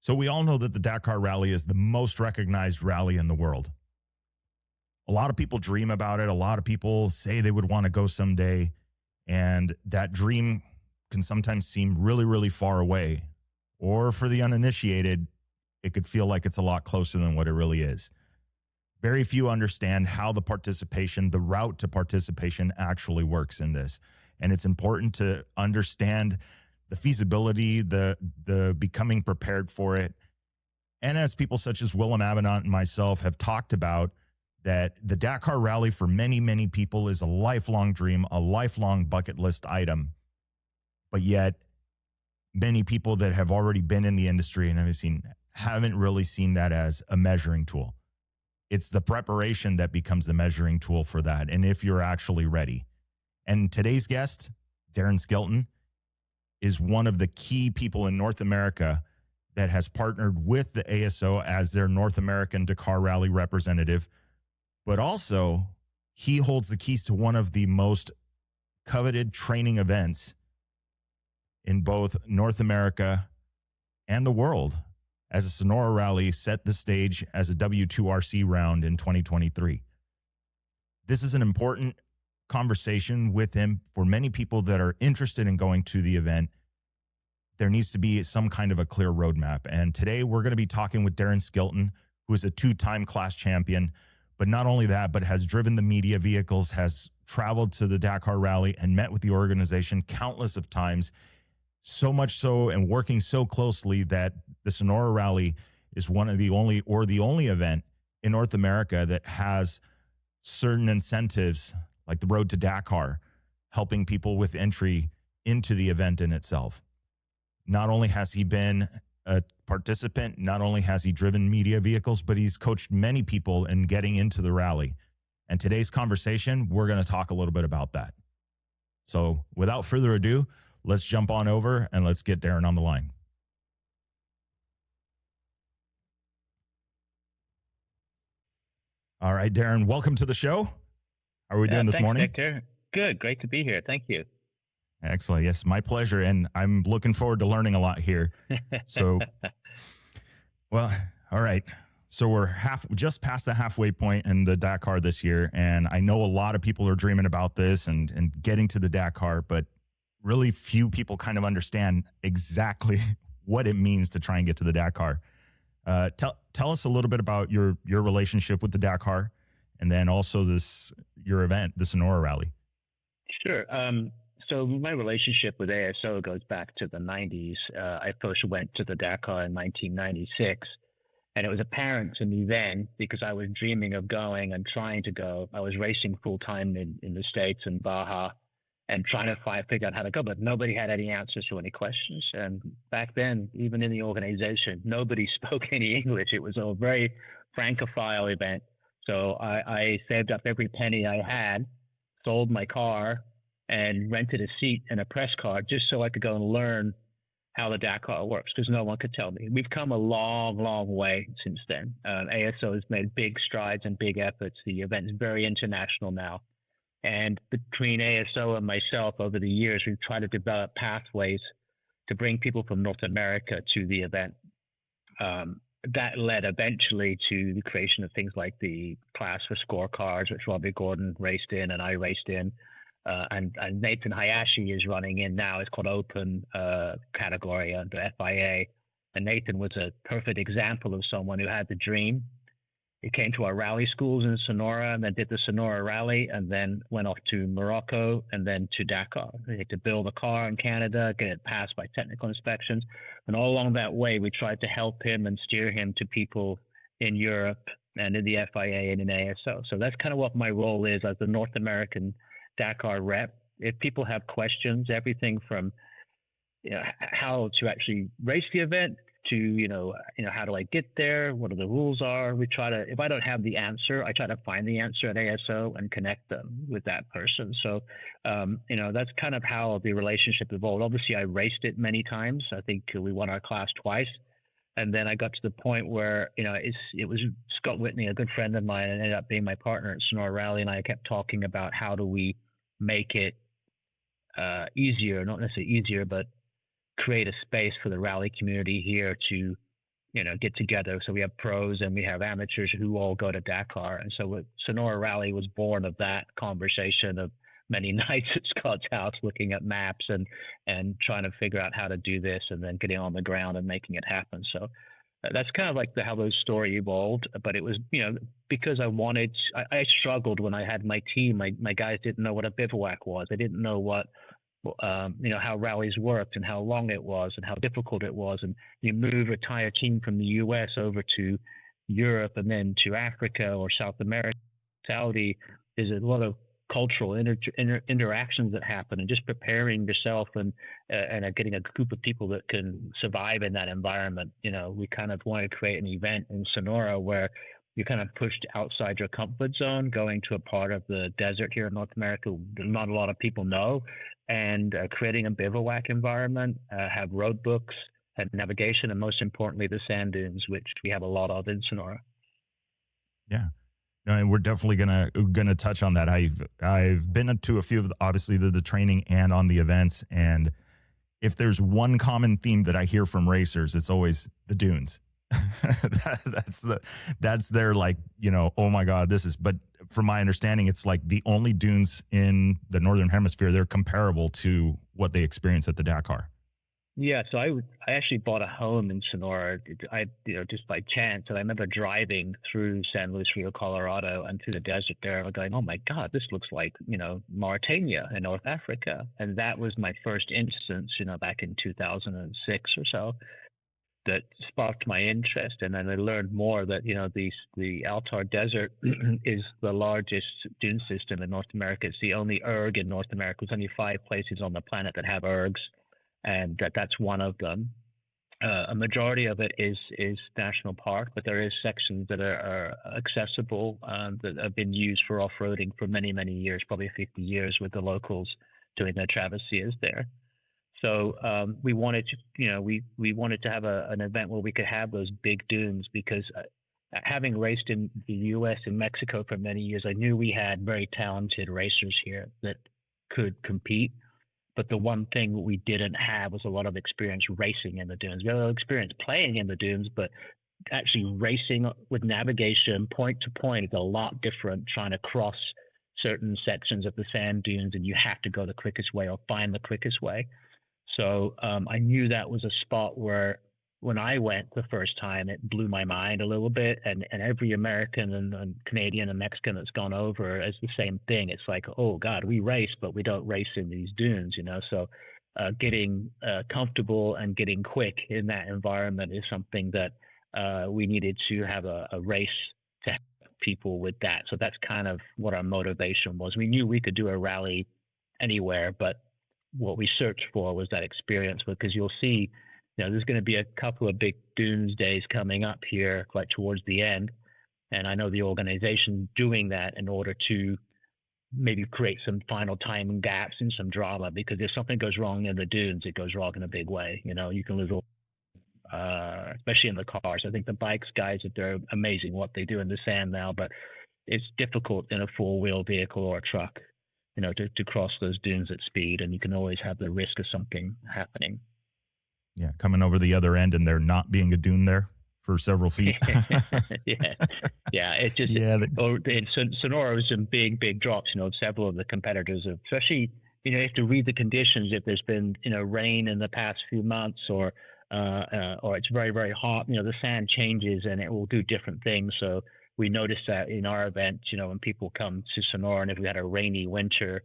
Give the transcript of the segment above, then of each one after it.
So we all know that the Dakar Rally is the most recognized rally in the world. A lot of people dream about it. A lot of people say they would want to go someday. And that dream can sometimes seem really, really far away. Or for the uninitiated, it could feel like it's a lot closer than what it really is. Very few understand how the route to participation actually works in this. And it's important to understand the feasibility, the becoming prepared for it. And as people such as Willem Avenant and myself have talked about, that the Dakar Rally for many, many people is a lifelong dream, a lifelong bucket list item. But yet, many people that have already been in the industry and haven't really seen that as a measuring tool. It's the preparation that becomes the measuring tool for that, and if you're actually ready. And today's guest, Darren Skilton, is one of the key people in North America that has partnered with the ASO as their North American Dakar Rally representative. But also, he holds the keys to one of the most coveted training events in both North America and the world, as a Sonora Rally set the stage as a W2RC round in 2023. This is an important conversation with him for many people that are interested in going to the event. There needs to be some kind of a clear roadmap. And today we're going to be talking with Darren Skilton, who is a two-time class champion. But not only that, but has driven the media vehicles, has traveled to the Dakar Rally and met with the organization countless of times. So much so, and working so closely, that the Sonora Rally is one of the only event in North America that has certain incentives, like the Road to Dakar, helping people with entry into the event in itself. Not only has he been a participant, not only has he driven media vehicles, but he's coached many people in getting into the rally. And today's conversation, we're going to talk a little bit about that. So without further ado, let's jump on over and let's get Darren on the line. All right, Darren, welcome to the show. How are we doing this morning? Victor. Good. Great to be here. Thank you. Excellent. Yes, my pleasure. And I'm looking forward to learning a lot here. So, well, all right. So we're just past the halfway point in the Dakar this year. And I know a lot of people are dreaming about this and getting to the Dakar, but really few people kind of understand exactly what it means to try and get to the Dakar. Tell us a little bit about your relationship with the Dakar, and then also your event, the Sonora Rally. Sure. So my relationship with ASO goes back to the 90s. I first went to the Dakar in 1996, and it was apparent to me then, because I was dreaming of going and trying to go. I was racing full-time in the States and Baja and trying to figure out how to go, but nobody had any answers to any questions. And back then, even in the organization, nobody spoke any English. It was a very francophile event. So I saved up every penny I had, sold my car, and rented a seat and a press card just so I could go and learn how the Dakar works, because no one could tell me. We've come a long, long way since then. ASO has made big strides and big efforts. The event is very international now. And between ASO and myself over the years, we've tried to develop pathways to bring people from North America to the event. That led eventually to the creation of things like the class for scorecards, which Robbie Gordon raced in and I raced in. And Nathan Hayashi is running in now. It's called Open category under FIA. And Nathan was a perfect example of someone who had the dream. He came to our rally schools in Sonora and then did the Sonora Rally and then went off to Morocco and then to Dakar. He had to build a car in Canada, get it passed by technical inspections. And all along that way, we tried to help him and steer him to people in Europe and in the FIA and in ASO. So that's kind of what my role is as the North American Dakar rep. If people have questions, everything from how to actually race the event to how do I get there, what are the rules are. We try to, if I don't have the answer, I try to find the answer at ASO and connect them with that person. So that's kind of how the relationship evolved. Obviously I raced it many times. I think we won our class twice. And then I got to the point where, it was Scott Whitney, a good friend of mine, and ended up being my partner at Sonora Rally. And I kept talking about how do we make it easier, not necessarily easier, but create a space for the rally community here to get together. So we have pros and we have amateurs who all go to Dakar. And so Sonora Rally was born of that conversation of many nights at Scott's house looking at maps and trying to figure out how to do this and then getting on the ground and making it happen. So that's kind of like how those story evolved. But it was, because I struggled when I had my team. My guys didn't know what a bivouac was. They didn't know what, how rallies worked and how long it was and how difficult it was. And you move a entire team from the US over to Europe and then to Africa or South America, Saudi. There's a lot of cultural interactions that happen, and just preparing yourself and getting a group of people that can survive in that environment. We kind of want to create an event in Sonora where you're kind of pushed outside your comfort zone, going to a part of the desert here in North America that not a lot of people know, and creating a bivouac environment, have road books, have navigation, and most importantly, the sand dunes, which we have a lot of in Sonora. Yeah. No, and we're definitely gonna touch on that. I've been to a few of obviously the training and on the events, and if there's one common theme that I hear from racers, it's always the dunes. that's their oh my God, this is. But from my understanding, it's like the only dunes in the Northern Hemisphere. They're comparable to what they experience at the Dakar. Yeah, so I actually bought a home in Sonora. Just by chance, and I remember driving through San Luis Rio, Colorado, and through the desert there, and going, "Oh my God, this looks like Mauritania in North Africa." And that was my first instance, back in 2006 or so, that sparked my interest. And then I learned more that the Altar Desert is the largest dune system in North America. It's the only erg in North America. There's only 5 places on the planet that have ergs, and that's one of them. A majority of it is national park, but there is sections that are accessible, that have been used for off-roading for many, many years, probably 50 years, with the locals doing their travessiers there. So we wanted to, we wanted to have an event where we could have those big dunes, because having raced in the U.S. and Mexico for many years, I knew we had very talented racers here that could compete. But the one thing we didn't have was a lot of experience racing in the dunes. We had a lot of experience playing in the dunes, but actually racing with navigation point to point is a lot different, trying to cross certain sections of the sand dunes, and you have to go the quickest way or find the quickest way. So I knew that was a spot where, when I went the first time, it blew my mind a little bit. And every American and Canadian and Mexican that's gone over is the same thing. It's like, oh God, we race, but we don't race in these dunes, So getting comfortable and getting quick in that environment is something that we needed to have a race to help people with that. So that's kind of what our motivation was. We knew we could do a rally anywhere, but what we searched for was that experience, because you'll see, there's going to be a couple of big dunes days coming up here, like towards the end. And I know the organization doing that in order to maybe create some final time gaps and some drama, because if something goes wrong in the dunes, it goes wrong in a big way. You can lose, especially in the cars. I think the bikes guys, they're amazing what they do in the sand now, but it's difficult in a 4-wheel vehicle or a truck, to cross those dunes at speed, and you can always have the risk of something happening. Yeah, coming over the other end and there not being a dune there for several feet. yeah. It just in Sonora was some big drops. Several of the competitors, especially you have to read the conditions. If there's been rain in the past few months, or it's very, very hot, the sand changes and it will do different things. So we noticed that in our event, when people come to Sonora, and if we had a rainy winter,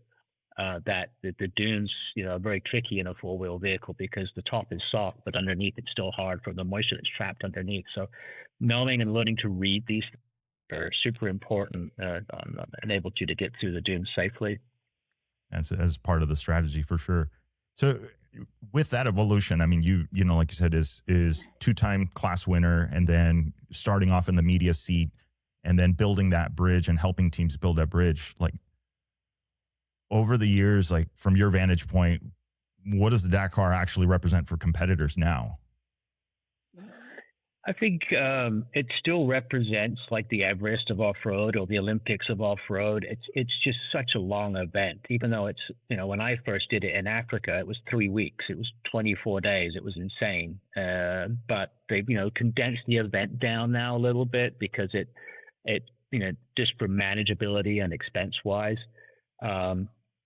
that the dunes, are very tricky in a 4-wheel vehicle, because the top is soft, but underneath it's still hard from the moisture that's trapped underneath. So knowing and learning to read these are super important, enabled you to get through the dunes safely. As part of the strategy, for sure. So with that evolution, I mean, you like you said, is 2-time class winner, and then starting off in the media seat, and then building that bridge and helping teams build that bridge. Like, over the years, like from your vantage point, what does the Dakar actually represent for competitors now? I think it still represents like the Everest of off-road or the Olympics of off-road. It's just such a long event, even though it's, when I first did it in Africa, it was 3 weeks, it was 24 days, it was insane. But they've condensed the event down now a little bit because it just for manageability and expense wise.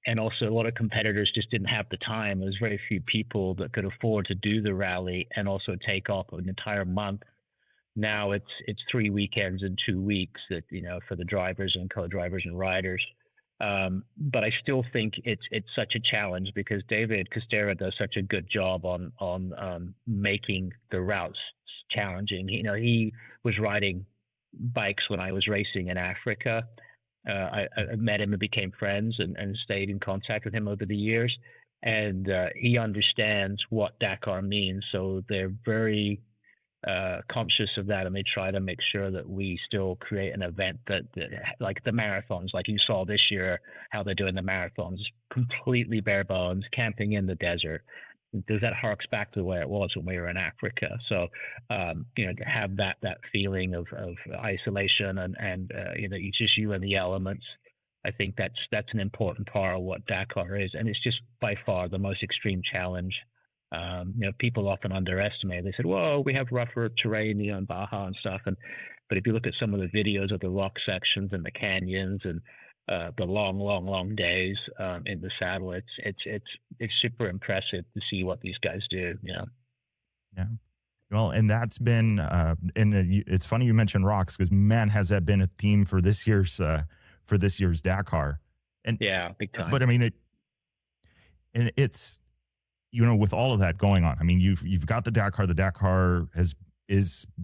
And also, a lot of competitors just didn't have the time. There's very few people that could afford to do the rally and also take off an entire month. Now it's 3 weekends and 2 weeks that for the drivers and co-drivers and riders. But I still think it's such a challenge because David Costera does such a good job on making the routes challenging. He was riding bikes when I was racing in Africa. I met him and became friends and stayed in contact with him over the years. And he understands what Dakar means. So they're very conscious of that. And they try to make sure that we still create an event that like the marathons, like you saw this year, how they're doing the marathons, completely bare bones, camping in the desert. That harks back to the way it was when we were in Africa. So, to have that feeling of isolation and it's just you and the elements. I think that's an important part of what Dakar is, and it's just by far the most extreme challenge. People often underestimate. They said, "Whoa, we have rougher terrain, in Baja and stuff." But if you look at some of the videos of the rock sections and the canyons and the long days in the saddle, it's super impressive to see what these guys do. Yeah. Well, and that's been, it's funny you mentioned rocks because man, has that been a theme for this year's Dakar. And yeah, big time. But I mean, it's with all of that going on. I mean, you've got the Dakar. The Dakar has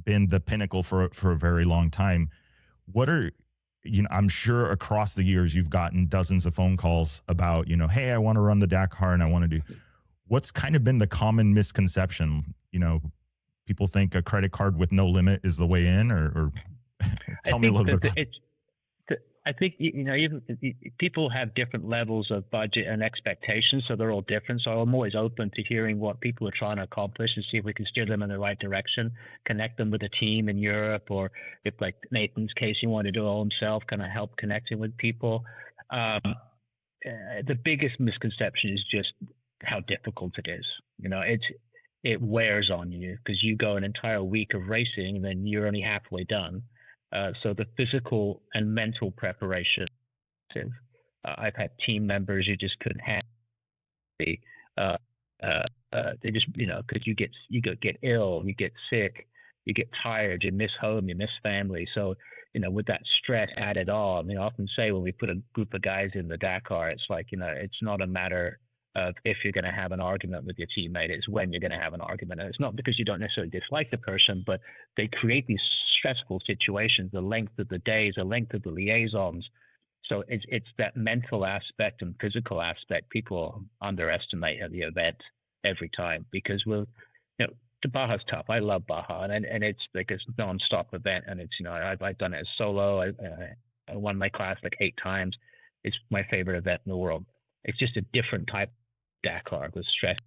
been the pinnacle for a very long time. What are I'm sure across the years you've gotten dozens of phone calls about, hey, I want to run the Dakar and I want to do. What's kind of been the common misconception? People think a credit card with no limit is the way in, or tell me a little bit. I think even people have different levels of budget and expectations, so they're all different. So I'm always open to hearing what people are trying to accomplish and see if we can steer them in the right direction, connect them with a team in Europe, or if, like Nathan's case, he wanted to do it all himself, kind of help connecting with people. The biggest misconception is just how difficult it is. It wears on you because you go an entire week of racing and then you're only halfway done. So the physical and mental preparation. I've had team members who just couldn't handle it. They just, because you get ill, you get sick, you get tired, you miss home, you miss family. So, with that stress added on, I often say when we put a group of guys in the Dakar, it's like, it's not a matter of if you're going to have an argument with your teammate, it's when you're going to have an argument. And it's not because you don't necessarily dislike the person, but they create these stressful situations, the length of the days, the length of the liaisons. So it's that mental aspect and physical aspect people underestimate at the event every time because the Baja's tough. I love Baja, and it's like a non-stop event, and it's I've done it as solo. I won my class like 8 times. It's my favorite event in the world. It's just a different type of Dakar with stress.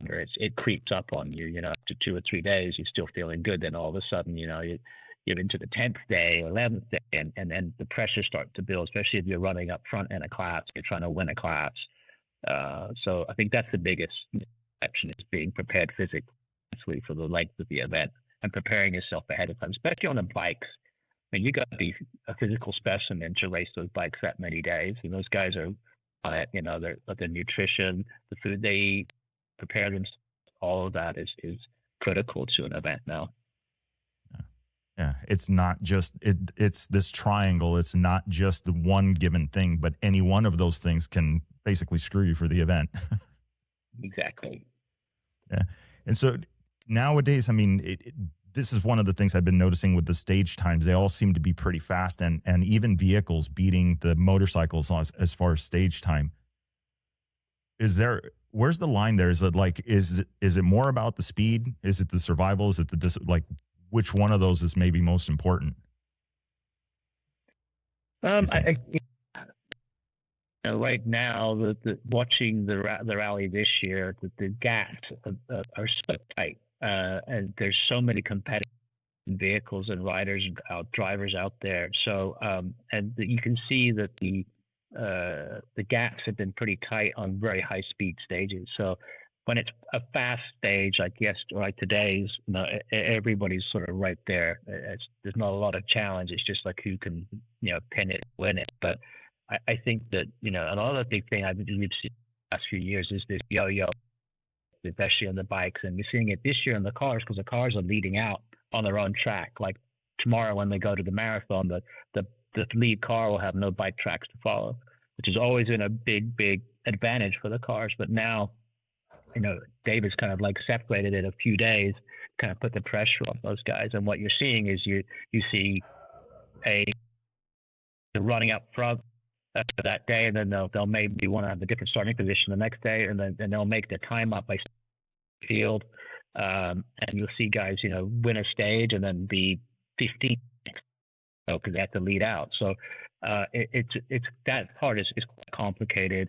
It creeps up on you. After 2 or 3 days, you're still feeling good. Then all of a sudden, you're into the 10th day, 11th day, and then the pressure starts to build, especially if you're running up front in a class, you're trying to win a class. So I think that's the biggest exception is being prepared physically for the length of the event and preparing yourself ahead of time, especially on the bikes. I mean, you got to be a physical specimen to race those bikes that many days. And those guys are on it, their nutrition, the food they eat, prepare them. All of that is critical to an event now. Yeah, it's not just it's this triangle. It's not just the one given thing, but any one of those things can basically screw you for the event. Exactly. Yeah, and so nowadays, I mean, this is one of the things I've been noticing with the stage times. They all seem to be pretty fast, and even vehicles beating the motorcycles as far as stage time. Where's the line there? Is it like is it more about the speed? Is it the survival? Is it which one of those is maybe most important? Right now, watching the rally this year, the gaps are so tight, and there's so many competitors vehicles and riders, drivers out there. So, you can see that the gaps have been pretty tight on very high speed stages. So when it's a fast stage like today's, everybody's sort of right there. There's not a lot of challenge. It's just like who can pin it, win it. But I think that another big thing we've seen the last few years is this yo-yo, especially on the bikes, and we're seeing it this year in the cars because the cars are leading out on their own track. Like tomorrow when they go to the marathon, the lead car will have no bike tracks to follow, which has always been a big advantage for the cars. But now, David's kind of like separated it a few days, kind of put the pressure on those guys. And what you're seeing is you see running up front for that day, and then they'll maybe want to have a different starting position the next day, and then they'll make the time up by field. And you'll see guys, win a stage and then be 15th because they have to lead out. So it's that part is quite complicated.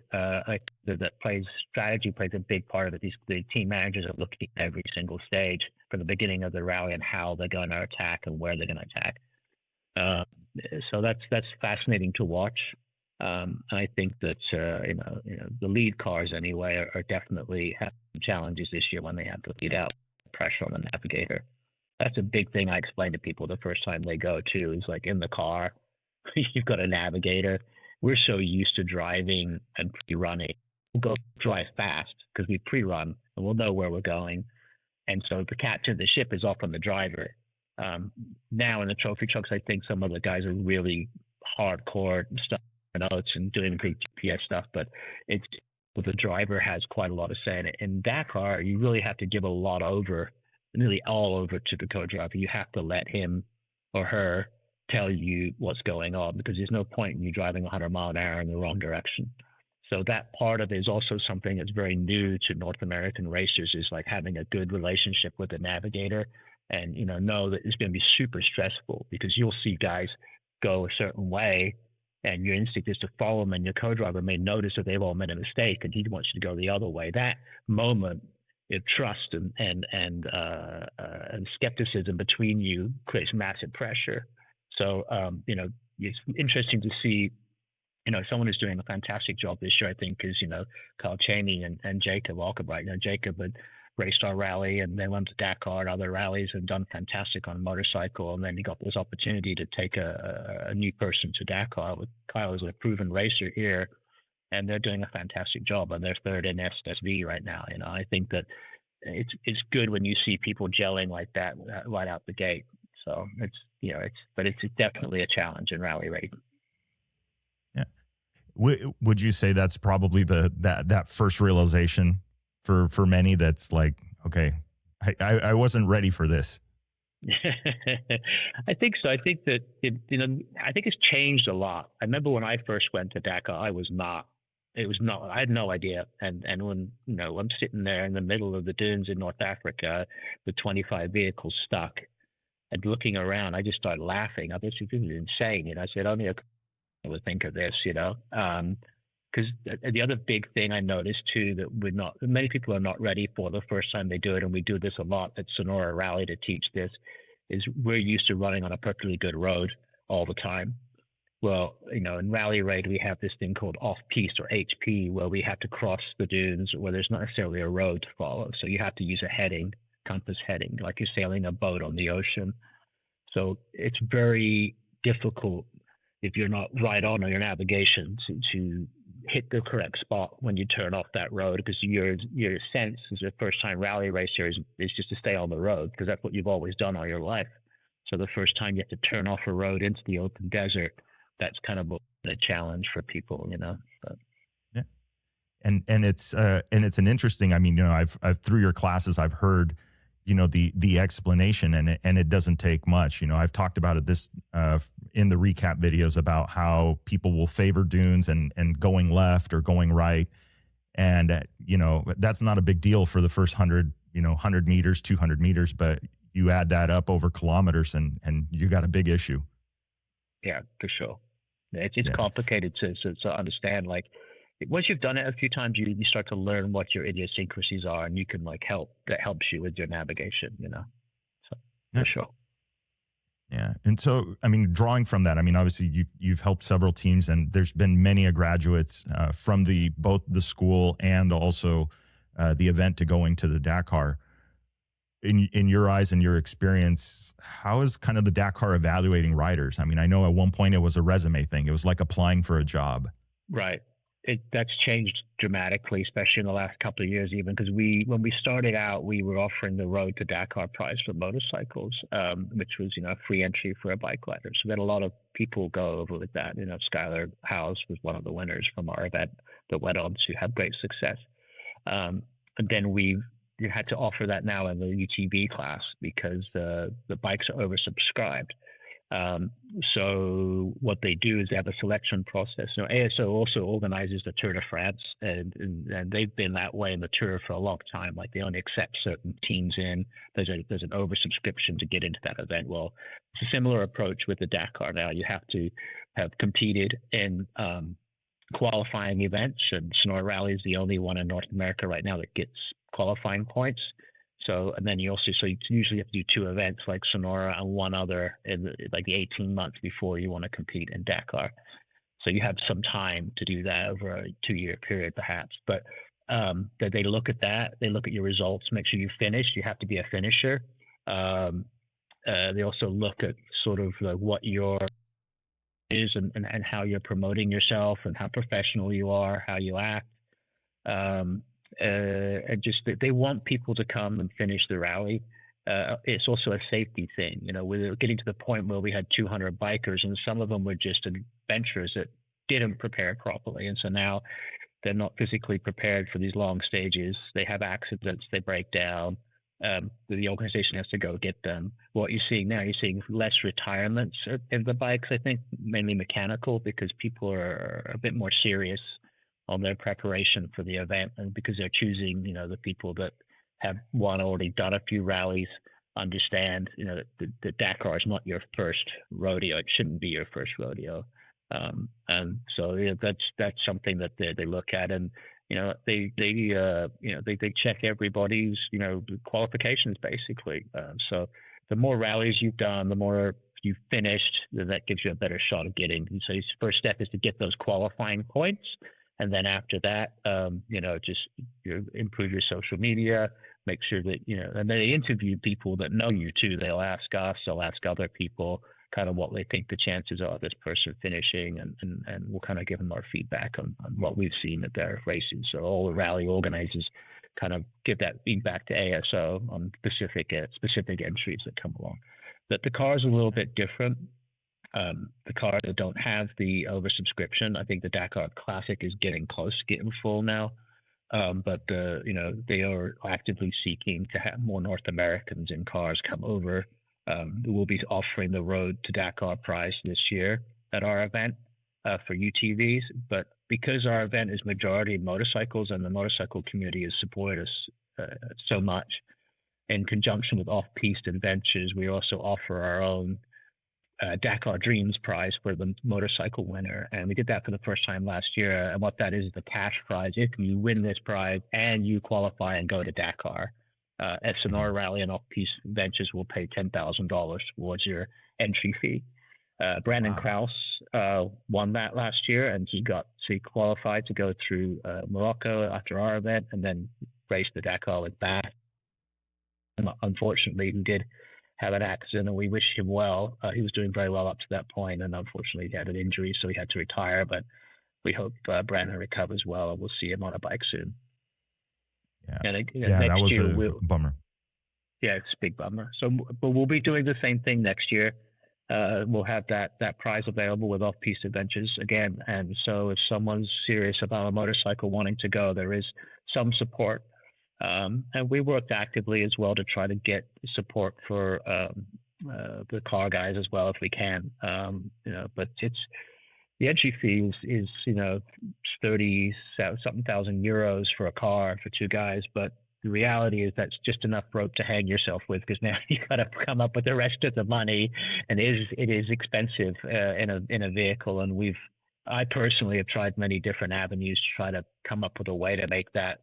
Strategy plays a big part of it. The team managers are looking at every single stage from the beginning of the rally and how they're going to attack and where they're going to attack. So that's fascinating to watch. I think that the lead cars anyway are definitely having challenges this year when they have to lead out, pressure on the navigator. That's a big thing I explain to people the first time they go too, is like in the car, you've got a navigator. We're so used to driving and pre-running. We'll go drive fast because we pre-run and we'll know where we're going. And so the captain of the ship is off on the driver. Now in the trophy trucks, I think some of the guys are really hardcore stuff notes and doing great GPS stuff, but the driver has quite a lot of say in it. In Dakar, you really have to give a lot over, nearly all over to the co-driver. You have to let him or her tell you what's going on, because there's no point in you driving 100 mile an hour in the wrong direction. So that part of it is also something that's very new to North American racers, is like having a good relationship with the navigator, and know that it's going to be super stressful because you'll see guys go a certain way and your instinct is to follow them, and your co-driver may notice that they've all made a mistake and he wants you to go the other way. That moment of trust and skepticism between you creates massive pressure. So it's interesting to see someone who's doing a fantastic job this year, I think, is Kyle Cheney and Jacob Alkebright. Jacob had raced our rally and then went to Dakar and other rallies and done fantastic on a motorcycle, and then he got this opportunity to take a new person to Dakar. With Kyle is a proven racer here, and they're doing a fantastic job, and they're third in SSV right now. I think that it's good when you see people gelling like that right out the gate. So it's definitely a challenge in rally racing. Yeah. Would you say that's probably that first realization for many, that's like, okay, I wasn't ready for this? I think so. I think that I think it's changed a lot. I remember when I first went to Dakar, I had no idea. And when I'm sitting there in the middle of the dunes in North Africa, the 25 vehicles stuck, and looking around, I just started laughing. I thought this is insane. I said, only I would think of this, because the other big thing I noticed too, that many people are not ready for the first time they do it, and we do this a lot at Sonora Rally to teach this, is we're used to running on a perfectly good road all the time. Well, in rally raid, we have this thing called off-piste or HP, where we have to cross the dunes where there's not necessarily a road to follow. So you have to use a compass heading, like you're sailing a boat on the ocean. So it's very difficult if you're not right on your navigation to hit the correct spot when you turn off that road, because your sense as a first-time rally racer is just to stay on the road, because that's what you've always done all your life. So the first time you have to turn off a road into the open desert, that's kind of a challenge for people, But. Yeah, and it's an interesting. I mean, I've through your classes, I've heard, the explanation, and it doesn't take much. I've talked about it in the recap videos about how people will favor dunes and going left or going right, and that's not a big deal for the first 100 meters, 200 meters, but you add that up over kilometers, and you got a big issue. Yeah, for sure. It's complicated to understand. Like, once you've done it a few times, you start to learn what your idiosyncrasies are, and you can that helps you with your navigation, So for sure. Yeah. And so, I mean, drawing from that, I mean, obviously you've helped several teams, and there's been many graduates from both the school and also the event to going to the Dakar. In your eyes and your experience, how is kind of the Dakar evaluating riders? I mean, I know at one point it was a resume thing. It was like applying for a job. Right. That's changed dramatically, especially in the last couple of years, even because when we started out, we were offering the Road to Dakar prize for motorcycles, which was, free entry for a bike rider. So we had a lot of people go over with that. Skylar Howes was one of the winners from our event that went on to have great success. And then we had to offer that now in the UTV class because the bikes are oversubscribed. So what they do is they have a selection process. ASO also organizes the Tour de France, and they've been that way in the Tour for a long time. Like they only accept certain teams in. There's an oversubscription to get into that event. Well, it's a similar approach with the Dakar. Now you have to have competed in qualifying events, and Sonora Rally is the only one in North America right now that gets qualifying points. So, and then you usually have to do 2 events like Sonora and one other in the 18 months before you want to compete in Dakar. So you have some time to do that over a 2-year period, perhaps. But that they look at that, they look at your results, make sure you finish. You have to be a finisher. They also look at sort of what your is and how you're promoting yourself and how professional you are, how you act. And just they want people to come and finish the rally. It's also a safety thing. We're getting to the point where we had 200 bikers, and some of them were just adventurers that didn't prepare properly, and so now they're not physically prepared for these long stages. They have accidents, they break down. The organization has to go get them. What you're seeing now, you're seeing less retirements in the bikes, I think, mainly mechanical, because people are a bit more serious on their preparation for the event, and because they're choosing, the people that have already done a few rallies, understand, the Dakar is not your first rodeo. It shouldn't be your first rodeo. And so that's something that they look at, and they check everybody's qualifications basically. So the more rallies you've done, the more you've finished, then that gives you a better shot of getting. And so his first step is to get those qualifying points. And then after that, just improve your social media, make sure that, and they interview people that know you too. They'll ask us, they'll ask other people kind of what they think the chances are of this person finishing, and we'll kind of give them our feedback on what we've seen at their races. So all the rally organizers kind of give that feedback to ASO on specific entries that come along. But the car is a little bit different. The cars that don't have the oversubscription, I think the Dakar Classic is getting close to getting full now. But they are actively seeking to have more North Americans in cars come over. We'll be offering the Road to Dakar prize this year at our event for UTVs. But because our event is majority motorcycles and the motorcycle community has supported us so much, in conjunction with off-piste adventures, we also offer our own Dakar Dreams prize for the motorcycle winner, and we did that for the first time last year. And what that is the cash prize. If you win this prize and you qualify and go to Dakar, at Sonora Rally and off-piste ventures will pay $10,000 towards your entry fee. Brandon Kraus won that last year, and he qualified to go through Morocco after our event, and then raced the Dakar with Bath. And unfortunately, he did have an accident, and we wish him well. He was doing very well up to that point, and unfortunately he had an injury, so he had to retire. But we hope Brandon recovers well, and we'll see him on a bike soon. Yeah, that was a bummer. Yeah, it's a big bummer. So, but we'll be doing the same thing next year. We'll have that prize available with off-piste adventures again. And so if someone's serious about a motorcycle wanting to go, there is some support. And we worked actively as well to try to get support for the car guys as well if we can. But the entry fee is 30-something thousand euros for a car for 2 guys. But the reality is that's just enough rope to hang yourself with, because now you got to come up with the rest of the money, and it is expensive in a vehicle. And I personally have tried many different avenues to try to come up with a way to make that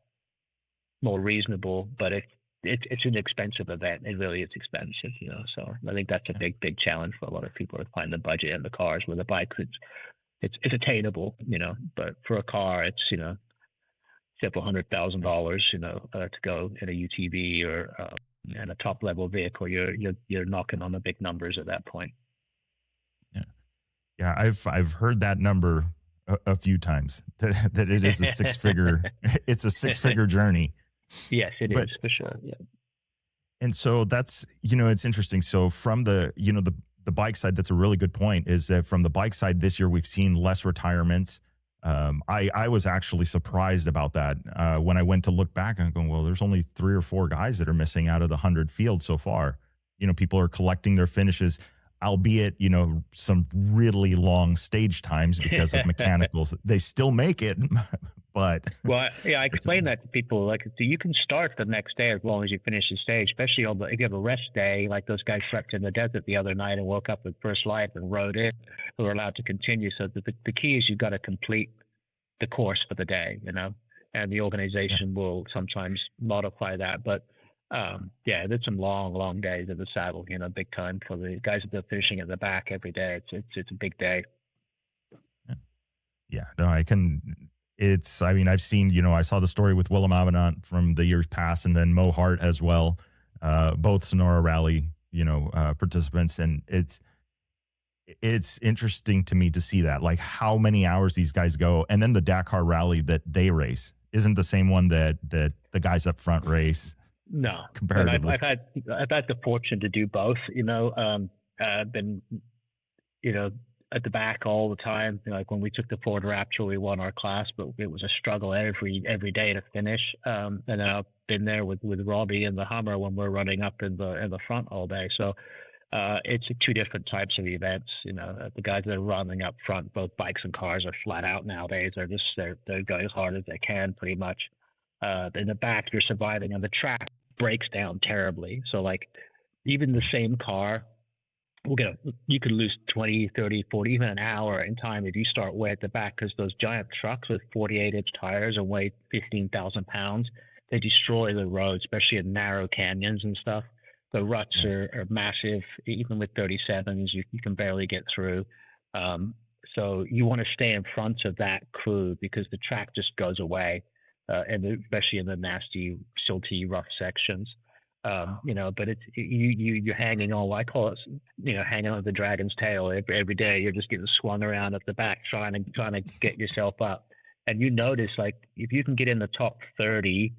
more reasonable. But if it's an expensive event. It really is expensive, So I think that's a big challenge for a lot of people to find the budget in the cars. With the bikes, it's attainable, But for a car, it's several $100,000, to go in a UTV or in a top level vehicle. You're knocking on the big numbers at that point. Yeah, I've heard that number a few times, that it is a six-figure it's a six-figure journey. Yes, it is for sure. Yeah. And so that's, it's interesting. So from the bike side, that's a really good point, is that from the bike side this year, we've seen less retirements. I was actually surprised about that. When I went to look back, I'm going, well, there's only 3 or 4 guys that are missing out of the 100 field so far. People are collecting their finishes, albeit, some really long stage times because of mechanicals. They still make it, but. Well, yeah, I explain that to people. Like, so you can start the next day as long as you finish the stage, especially if you have a rest day, like those guys slept in the desert the other night and woke up with first light and rode it, who are allowed to continue. So the key is you've got to complete the course for the day, and the organization will sometimes modify that. But there's some long days at the saddle, big time for the guys that are finishing at the back every day. It's a big day. Yeah, no, I've seen, I saw the story with Willem Avenant from the years past, and then Mo Hart as well, both Sonora Rally, participants. And it's interesting to me to see that, like, how many hours these guys go. And then the Dakar Rally that they race isn't the same one that the guys up front race. No, comparatively. I've had the fortune to do both. I've been, at the back all the time. Like when we took the Ford Rapture, we won our class, but it was a struggle every day to finish. And then I've been there with Robbie and the Hummer when we're running up in the front all day. So it's 2 different types of events. The guys that are running up front, both bikes and cars, are flat out nowadays. They're going as hard as they can, pretty much. In the back, you're surviving, and the track breaks down terribly. So, like, even the same car, you could lose 20, 30, 40, even an hour in time if you start way at the back, because those giant trucks with 48-inch tires and weigh 15,000 pounds, they destroy the road, especially in narrow canyons and stuff. The ruts are massive. Even with 37s, you can barely get through. So you want to stay in front of that crew because the track just goes away. And especially in the nasty, silty, rough sections, but it's you're hanging on. I call it, hanging on the dragon's tail every day. You're just getting swung around at the back, trying to get yourself up. And you notice, like, if you can get in the top 30,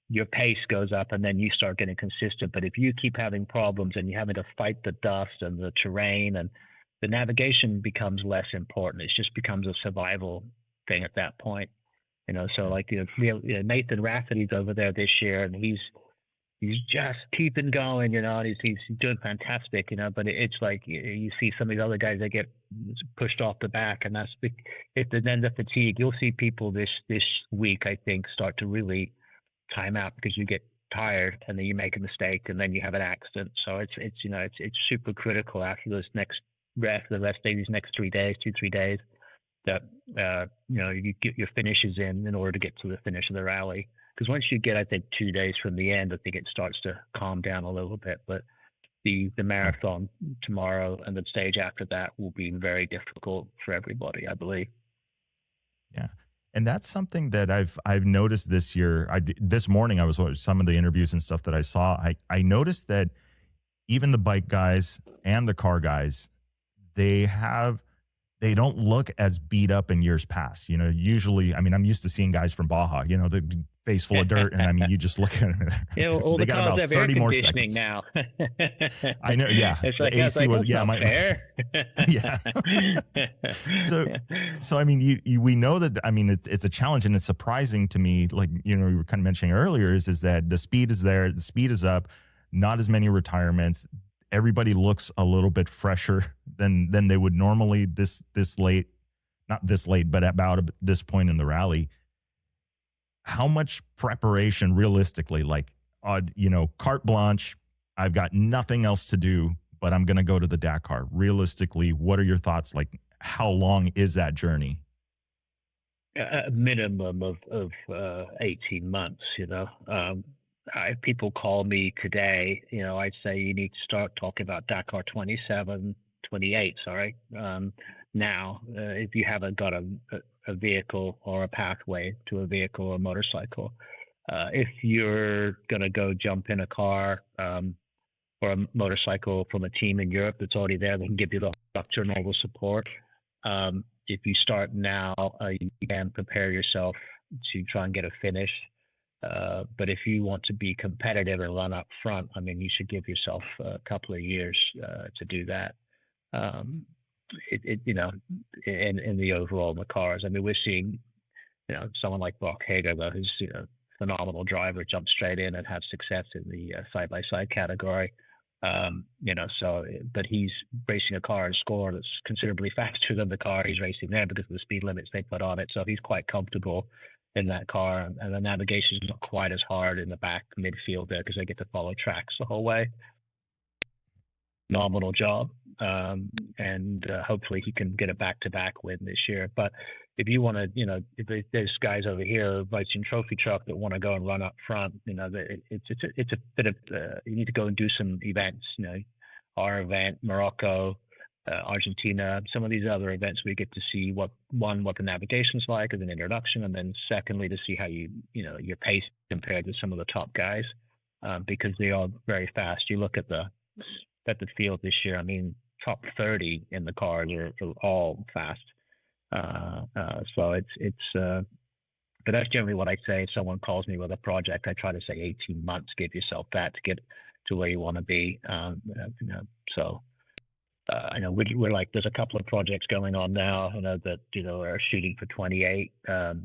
your pace goes up, and then you start getting consistent. But if you keep having problems and you're having to fight the dust and the terrain, and the navigation becomes less important, it just becomes a survival thing at that point. So like, Nathan Rafferty's over there this year, and he's just keeping going, and he's doing fantastic, but it's like you see some of these other guys that get pushed off the back, and then the fatigue. You'll see people this week, I think, start to really time out because you get tired and then you make a mistake and then you have an accident. So it's super critical after the rest of these next 3 days, 2-3 days, that you get your finishes in order to get to the finish of the rally. Because once you get, I think, 2 days from the end, I think it starts to calm down a little bit. But the marathon tomorrow and the stage after that will be very difficult for everybody, I believe. Yeah, and that's something that I've noticed this year. This morning I was watching some of the interviews and stuff that I saw. I noticed that even the bike guys and the car guys, they don't look as beat up in years past. Usually, I'm used to seeing guys from Baja, the face full of dirt. And you just look at them. Well, they got about 30 more seconds now. I know. Yeah. It's like, the AC was, fair. Yeah. So, we know that, it's a challenge, and it's surprising to me. Like, we were kind of mentioning earlier is that the speed is there. The speed is up, not as many retirements. Everybody looks a little bit fresher than they would normally this late, not this late, but about this point in the rally. How much preparation realistically, like, carte blanche, I've got nothing else to do, but I'm going to go to the Dakar. Realistically, what are your thoughts? Like, how long is that journey? A minimum of 18 months, if people call me today, I'd say you need to start talking about Dakar 28, sorry. Now, if you haven't got a vehicle or a pathway to a vehicle or motorcycle, if you're going to go jump in a car or a motorcycle from a team in Europe that's already there, they can give you the structure and all the support. If you start now, you can prepare yourself to try and get a finish. But if you want to be competitive and run up front, I mean, you should give yourself a couple of years to do that. In the overall in the cars, I mean, we're seeing, someone like Brock Hager, though, who's phenomenal driver, jump straight in and have success in the side-by-side category. But he's racing a car and score that's considerably faster than the car he's racing there because of the speed limits they put on it. So he's quite comfortable in that car, and the navigation is not quite as hard in the back midfield there because they get to follow tracks the whole way. Nominal job, and hopefully he can get a back-to-back win this year. But if you want to, if there's guys over here racing trophy truck that want to go and run up front, it's a bit of you need to go and do some events. Our event, Morocco, Argentina, some of these other events we get to see what the navigation's like as an introduction, and then secondly to see how your pace compared to some of the top guys, because they are very fast. You look at the field this year. I mean, top 30 in the cars are all fast. So but that's generally what I say. If someone calls me with a project, I try to say 18 months. Give yourself that to get to where you want to be. I know we're like, there's a couple of projects going on now, that, are shooting for 28,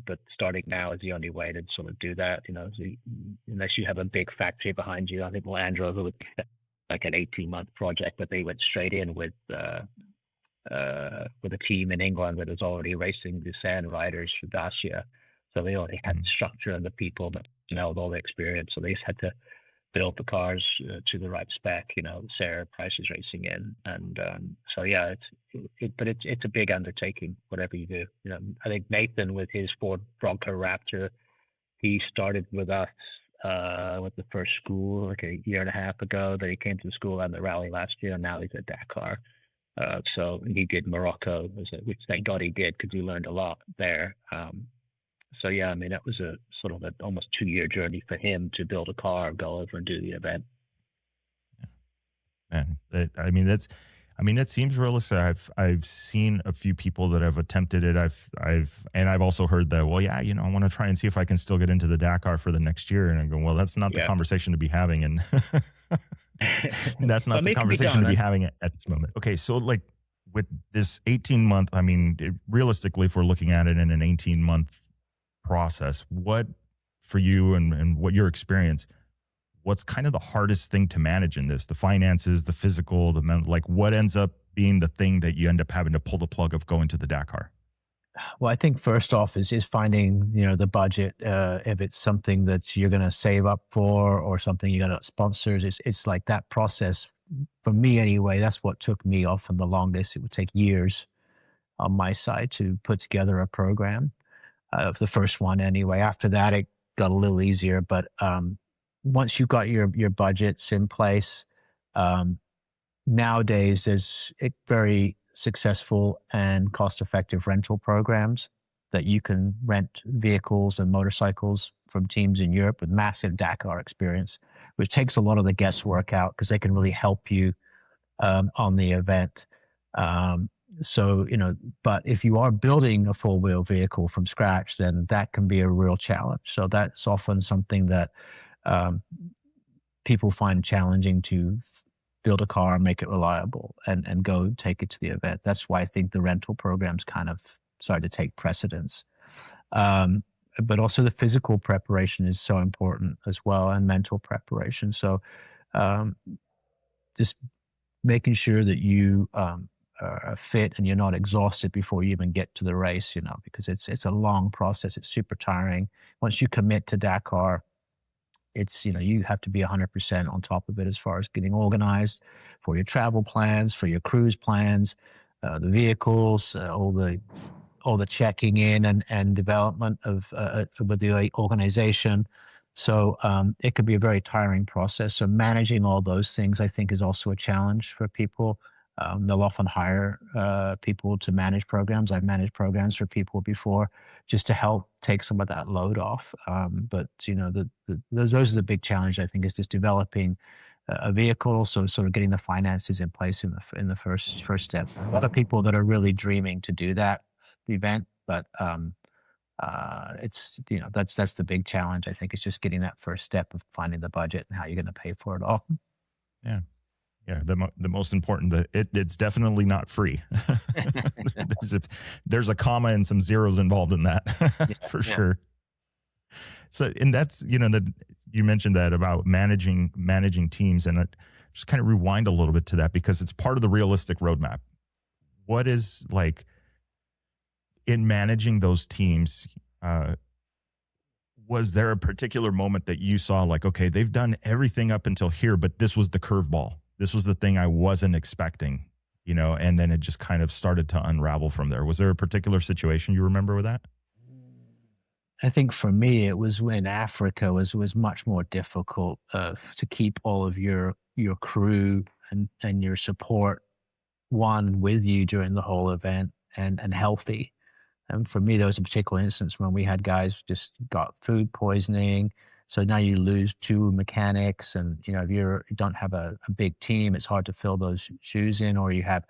but starting now is the only way to sort of do that, unless you have a big factory behind you. I think Land Rover would like an 18-month project, but they went straight in with a team in England that is already racing the Sand Riders for Dacia. So they already had the structure and the people, but with all the experience. So they just had to build the cars to the right spec. Sarah Price is racing in, and so yeah, it's a big undertaking. Whatever you do, I think Nathan with his Ford Bronco Raptor, he started with us with the first school like a year and a half ago. Then he came to the school and the rally last year, and now he's at Dakar. So he did Morocco, which thank God he did because he learned a lot there. So yeah, I mean, that was a sort of an almost 2-year journey for him to build a car, go over and do the event. Man, that seems realistic. I've seen a few people that have attempted it. I've also heard that, well, yeah, I want to try and see if I can still get into the Dakar for the next year. And I go, well, that's not the conversation to be having. And that's not the conversation to be having at this moment. Okay. So like with this 18-month, I mean, realistically, if we're looking at it in an 18-month process, what for you and what your experience, what's kind of the hardest thing to manage in this? The finances, the physical, the mental, like what ends up being the thing that you end up having to pull the plug of going to the Dakar? Well, I think first off is finding, the budget. If it's something that you're going to save up for or something you got sponsors, it's like that process. For me anyway, that's what took me often the longest. It would take years on my side to put together a program. The first one anyway. After that, it got a little easier. But once you've got your budgets in place, nowadays there's very successful and cost-effective rental programs that you can rent vehicles and motorcycles from teams in Europe with massive Dakar experience, which takes a lot of the guesswork out because they can really help you on the event. But if you are building a four-wheel vehicle from scratch, then that can be a real challenge. So that's often something that people find challenging to build a car and make it reliable and go take it to the event. That's why I think the rental programs kind of started to take precedence. But also the physical preparation is so important as well, and mental preparation. So just making sure that you are fit and you're not exhausted before you even get to the race, because it's a long process. It's super tiring. Once you commit to Dakar, it's, you have to be 100% on top of it as far as getting organized for your travel plans, for your cruise plans, the vehicles, all the checking in and development of with the organization. So it could be a very tiring process. So managing all those things, I think, is also a challenge for people. They'll often hire people to manage programs. I've managed programs for people before just to help take some of that load off. But those are the big challenge, I think, is just developing a vehicle. So sort of getting the finances in place in the first step. A lot of people that are really dreaming to do that event, but it's that's the big challenge. I think is just getting that first step of finding the budget and how you're going to pay for it all. Yeah. Yeah, the most important, it's definitely not free. there's a comma and some zeros involved in that for sure. So, and that's, that you mentioned that about managing teams, and just kind of rewind a little bit to that because it's part of the realistic roadmap. What is like in managing those teams? Was there a particular moment that you saw like, okay, they've done everything up until here, but this was the curveball. This was the thing I wasn't expecting, and then it just kind of started to unravel from there. Was there a particular situation you remember with that? I think for me, it was when Africa was much more difficult to keep all of your crew and your support with you during the whole event and healthy. And for me, there was a particular instance when we had guys just got food poisoning. So now you lose 2 mechanics, and if you don't have a big team, it's hard to fill those shoes in. Or you have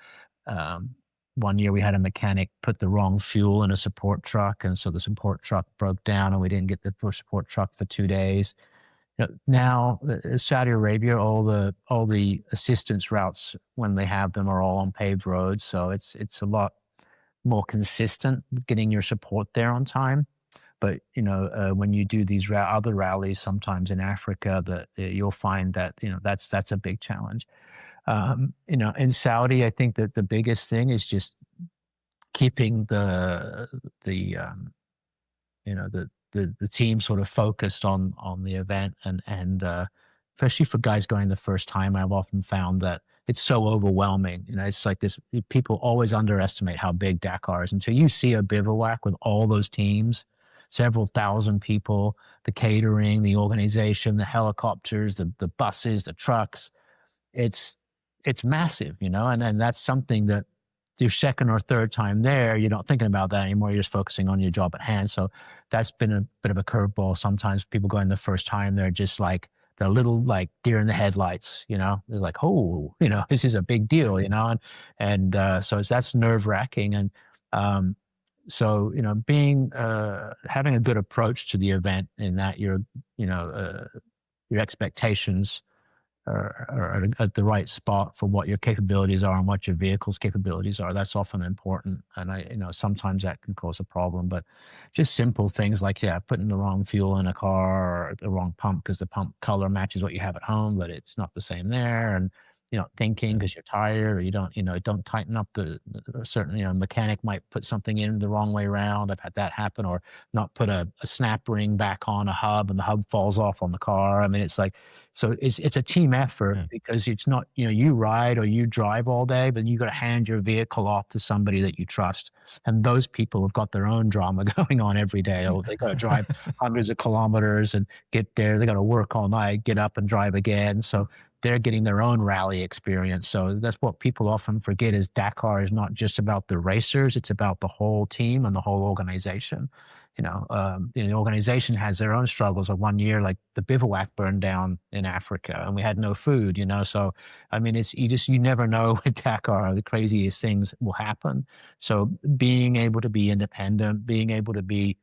one year we had a mechanic put the wrong fuel in a support truck, and so the support truck broke down, and we didn't get the support truck for 2 days. Now Saudi Arabia, all the assistance routes when they have them are all on paved roads, so it's a lot more consistent getting your support there on time. But when you do these other rallies, sometimes in Africa, that you'll find that that's a big challenge. In Saudi, I think that the biggest thing is just keeping the team sort of focused on the event, and especially for guys going the first time, I've often found that it's so overwhelming. It's like this, people always underestimate how big Dakar is until you see a bivouac with all those teams, several thousand people, the catering, the organization, the helicopters, the buses, the trucks. It's massive, and that's something that your second or third time there, you're not thinking about that anymore. You're just focusing on your job at hand. So that's been a bit of a curveball. Sometimes people going the first time, they're just like, they're a little like deer in the headlights, they're like, oh, this is a big deal, and so that's nerve wracking. And so, being, having a good approach to the event in that your expectations are at the right spot for what your capabilities are and what your vehicle's capabilities are. That's often important. And sometimes that can cause a problem, but just simple things like, putting the wrong fuel in a car or the wrong pump because the pump color matches what you have at home, but it's not the same there. And, thinking because you're tired or you don't tighten up the certain, mechanic might put something in the wrong way around. I've had that happen, or not put a snap ring back on a hub and the hub falls off on the car. I mean, it's like, so it's a team effort because it's not, you ride or you drive all day, but you got to hand your vehicle off to somebody that you trust. And those people have got their own drama going on every day. Oh, they got to drive hundreds of kilometers and get there. They got to work all night, get up and drive again. So they're getting their own rally experience. So that's what people often forget is Dakar is not just about the racers. It's about the whole team and the whole organization. The organization has their own struggles. Of one year, like the bivouac burned down in Africa and we had no food, So, I mean, you never know with Dakar, the craziest things will happen. So being able to be independent, being able to be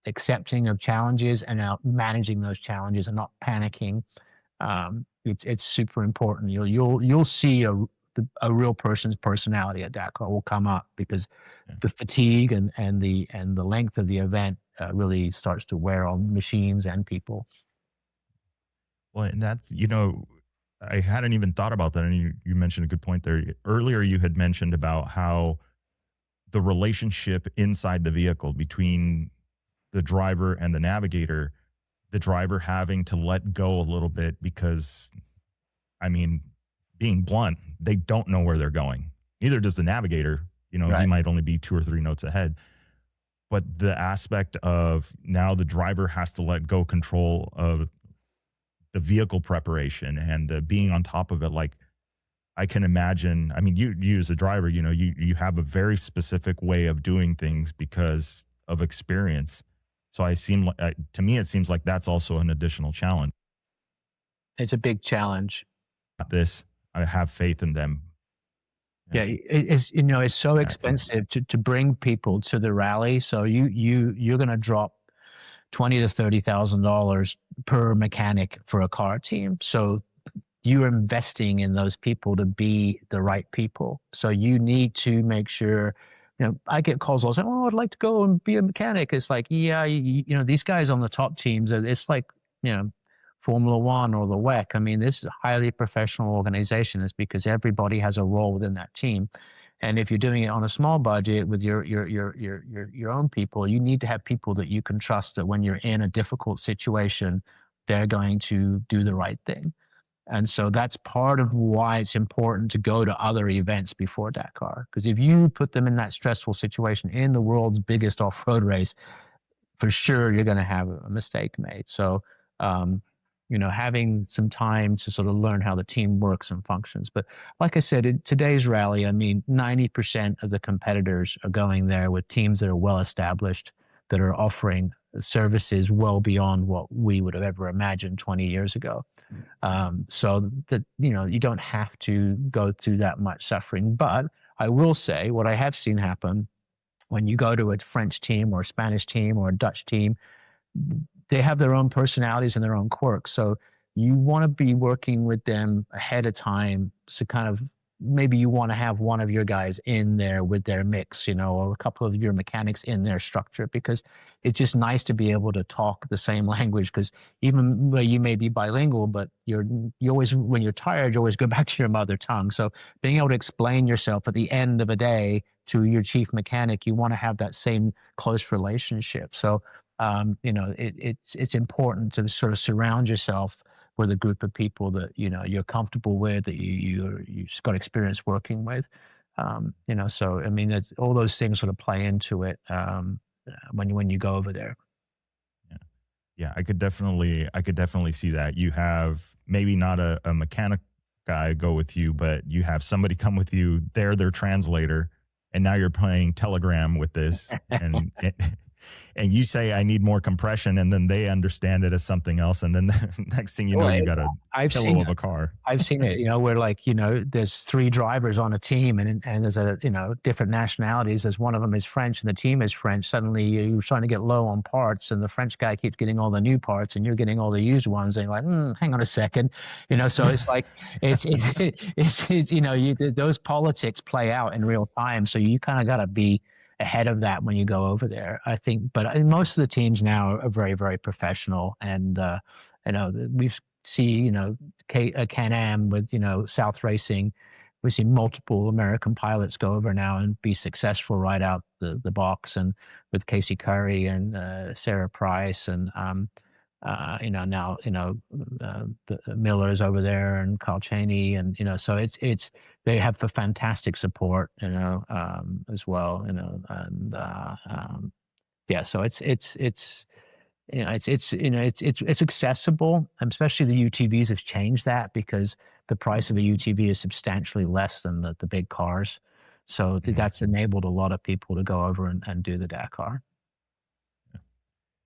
accepting of challenges and out managing those challenges and not panicking, it's super important. You'll see a real person's personality at Dakar will come up because the fatigue and the length of the event really starts to wear on machines and people. Well, and that's, I hadn't even thought about that. And you mentioned a good point there. Earlier, you had mentioned about how the relationship inside the vehicle between the driver and the navigator, the driver having to let go a little bit because, I mean, being blunt, they don't know where they're going. Neither does the navigator. Right. He might only be 2 or 3 notes ahead. but the aspect of now the driver has to let go control of the vehicle preparation and the being on top of it. Like, I can imagine, I mean, you as a driver, you have a very specific way of doing things because of experience. So to me, it seems like that's also an additional challenge. It's a big challenge. I have faith in them. Yeah, it's so expensive to bring people to the rally. So you're going to drop $20,000 to $30,000 per mechanic for a car team. So you're investing in those people to be the right people. So you need to make sure, I get calls all saying, "Oh, I'd like to go and be a mechanic." It's like, yeah, these guys on the top teams, it's like, Formula One or the WEC. I mean, this is a highly professional organization. It's because everybody has a role within that team. And if you're doing it on a small budget with your own people, you need to have people that you can trust that when you're in a difficult situation, they're going to do the right thing. And so that's part of why it's important to go to other events before Dakar. Because if you put them in that stressful situation in the world's biggest off-road race, for sure you're going to have a mistake made. So, having some time to sort of learn how the team works and functions. But like I said, in today's rally, I mean, 90% of the competitors are going there with teams that are well established, that are offering services well beyond what we would have ever imagined 20 years ago. So that, you don't have to go through that much suffering. But I will say what I have seen happen when you go to a French team or a Spanish team or a Dutch team, they have their own personalities and their own quirks. So you want to be working with them ahead of time. So kind of maybe you want to have one of your guys in there with their mix, or a couple of your mechanics in their structure, because it's just nice to be able to talk the same language. Because even though you may be bilingual, but you always, when you're tired, you always go back to your mother tongue. So being able to explain yourself at the end of a day to your chief mechanic, you want to have that same close relationship. So it's important to sort of surround yourself with a group of people that you're comfortable with, that you've got experience working with. So I mean, all those things sort of play into it when you go over there. Yeah, I could definitely see that. You have maybe not a mechanic guy go with you, but you have somebody come with you. They're their translator, and now you're playing Telegram with this, and you say, "I need more compression," and then they understand it as something else, and then the next thing you know, you got a pillow of a car. I've seen it, where like, there's 3 drivers on a team, and there's different nationalities. There's one of them is French, and the team is French. Suddenly you're trying to get low on parts, and the French guy keeps getting all the new parts, and you're getting all the used ones, and you're like, hang on a second, So it's like those politics play out in real time. So you kind of got to be ahead of that when you go over there, I think. But most of the teams now are very, very professional, and we see Can-Am with South Racing. We see multiple American pilots go over now and be successful right out the box, and with Casey Curry and Sarah Price and now the Millers over there and Carl Cheney, and so it's they have a fantastic support as well, and so it's accessible, and especially the UTVs have changed that, because the price of a UTV is substantially less than the big cars. So that's enabled a lot of people to go over and do the Dakar.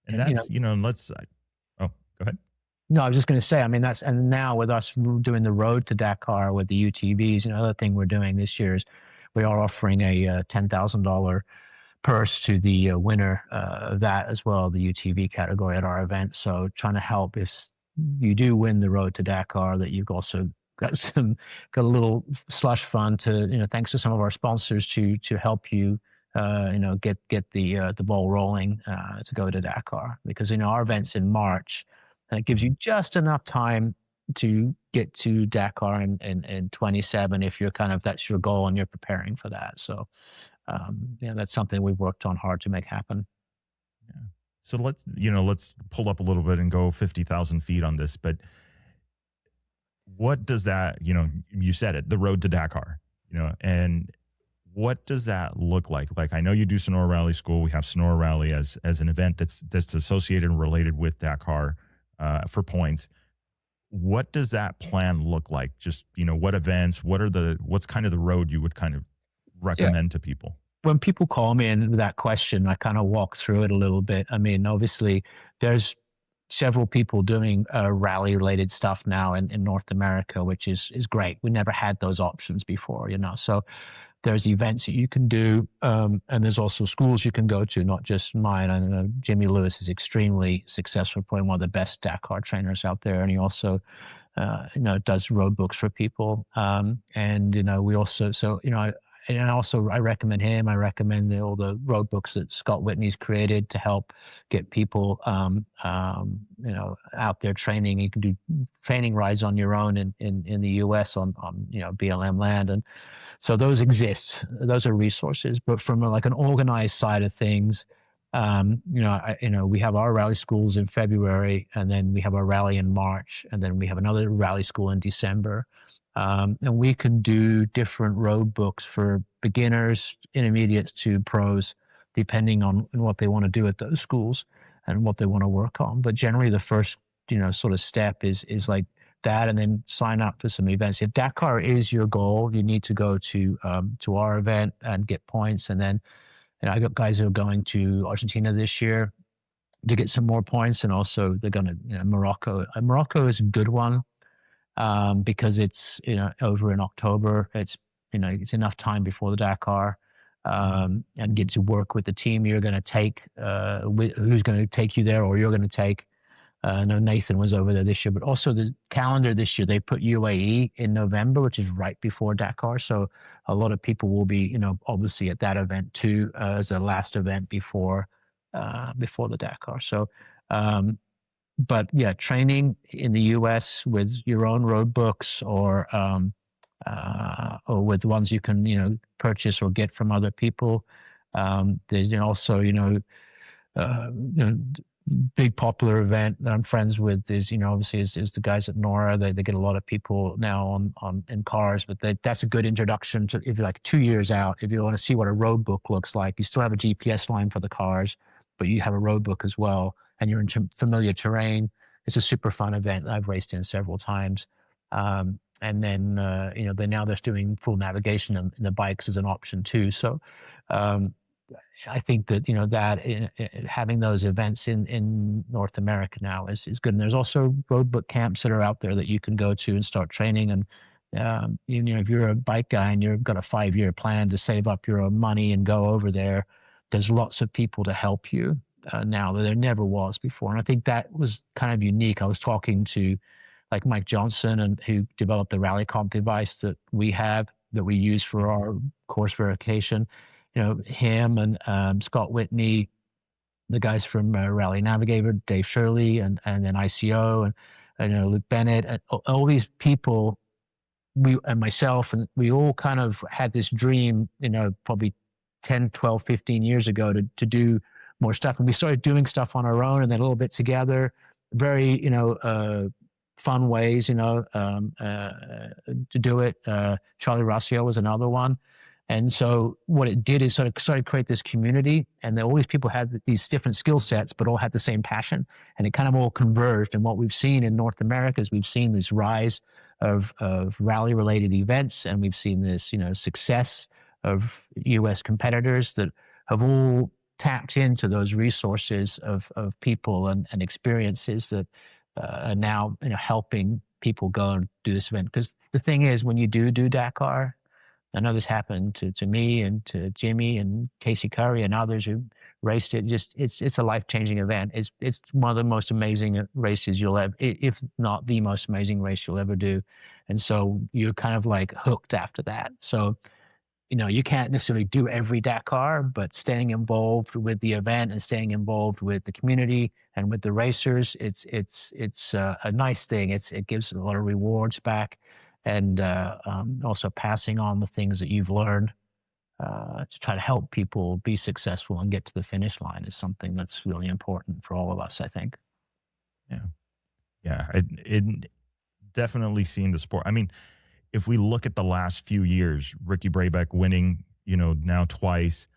And that's, let's, oh, go ahead. No, I was just going to say, I mean, and now with us doing the road to Dakar with the UTVs, another thing we're doing this year is we are offering a $10,000 purse to the winner of that as well, the UTV category at our event. So trying to help, if you do win the road to Dakar, that you've also got a little slush fund to, thanks to some of our sponsors to help you, get the ball rolling to go to Dakar, because our event's in March, and it gives you just enough time to get to Dakar in 27 if you're that's your goal and you're preparing for that. So that's something we've worked on hard to make happen. Yeah. So let's pull up a little bit and go 50,000 feet on this. But what does that, you said it, the road to Dakar, and what does that look like? Like, I know you do Sonora Rally School. We have Sonora Rally as an event that's associated and related with Dakar for points. What does that plan look like? Just, what events, what's kind of the road you would kind of Yeah. recommend to people? When people call me in with that question, I kind of walk through it a little bit. I mean, obviously, there's several people doing rally related stuff now in North America, which is great. We never had those options before, So there's events that you can do, and there's also schools you can go to, not just mine. I know Jimmy Lewis is extremely successful, probably one of the best Dakar trainers out there, and he also, does road books for people. And we also, I recommend him. I recommend all the road books that Scott Whitney's created to help get people, out there training. You can do training rides on your own in the U.S. on BLM land, and so those exist. Those are resources. But from an organized side of things, we have our rally schools in February, and then we have our rally in March, and then we have another rally school in December. And we can do different road books for beginners, intermediates to pros, depending on what they want to do at those schools and what they want to work on. But generally, the first, sort of step is like that, and then sign up for some events. If Dakar is your goal, you need to go to our event and get points. And then, I got guys who are going to Argentina this year to get some more points, and also they're going to Morocco. Morocco is a good one. Because it's over in October. It's it's enough time before the Dakar, and get to work with the team you're going to take, who's going to take you there, or you're going to take. I know Nathan was over there this year, but also the calendar this year, they put UAE in November, which is right before Dakar. So a lot of people will be obviously at that event too, as a last event before the Dakar. So. But yeah, training in the U.S. with your own road books, or with ones you can purchase or get from other people. There's also big popular event that I'm friends with is obviously is the guys at Nora. They get a lot of people now on in cars, but that's a good introduction to, if you're like 2 years out, if you want to see what a road book looks like. You still have a GPS line for the cars, but you have a road book as well, and you're in familiar terrain. It's a super fun event that I've raced in several times. And then now they're doing full navigation in the bikes as an option too. So I think that having those events in North America now is good. And there's also road book camps that are out there that you can go to and start training. And if you're a bike guy and you've got a 5-year plan to save up your own money and go over there, there's lots of people to help you now that there never was before. And I think that was kind of unique. I was talking to like Mike Johnson, and who developed the Rally Comp device that we have, that we use for our course verification. Him and Scott Whitney, the guys from Rally Navigator, Dave Shirley, and then ICO, and Luke Bennett, and all these people, and myself, and we all kind of had this dream, probably 10, 12, 15 years ago to do more stuff. And we started doing stuff on our own, and then a little bit together, very, fun ways, to do it. Charlie Rossio was another one. And so what it did is started to create this community, and all these people had these different skill sets, but all had the same passion, and it kind of all converged. And what we've seen in North America is we've seen this rise of rally related events, and we've seen this, success of US competitors that have all tapped into those resources of people and experiences that are now helping people go and do this event. Because the thing is, when you do Dakar, I know this happened to me and to Jimmy and Casey Curry and others who raced it. It's a life-changing event. It's one of the most amazing races you'll ever, if not the most amazing race you'll ever do. And so you're kind of like hooked after that. So you can't necessarily do every Dakar, but staying involved with the event and staying involved with the community and with the racers, it's a nice thing. It gives a lot of rewards back, and also passing on the things that you've learned to try to help people be successful and get to the finish line is something that's really important for all of us, I think. Yeah. It definitely seen the sport. I mean, if we look at the last few years, Ricky Brabeck winning now twice.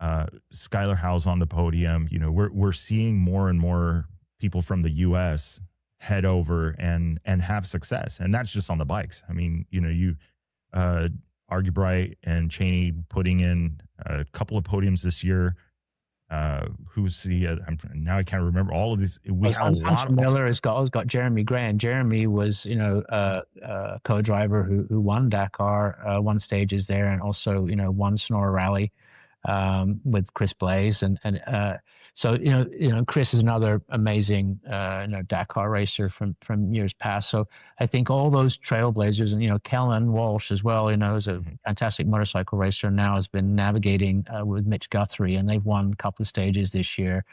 Skylar Howe's on the podium. We're seeing more and more people from the U.S. head over and have success, and that's just on the bikes. I mean, Argybright and Cheney putting in a couple of podiums this year. Who's the now I can't remember all of these. We have a lot of Miller has got Jeremy Grant. Jeremy was co-driver who won Dakar, won stages there, and also won Sonora Rally with Chris Blaze, and so Chris is another amazing Dakar racer from years past. So I think all those trailblazers, and Kellen Walsh as well, is a fantastic motorcycle racer, and now has been navigating with Mitch Guthrie, and they've won a couple of stages this year,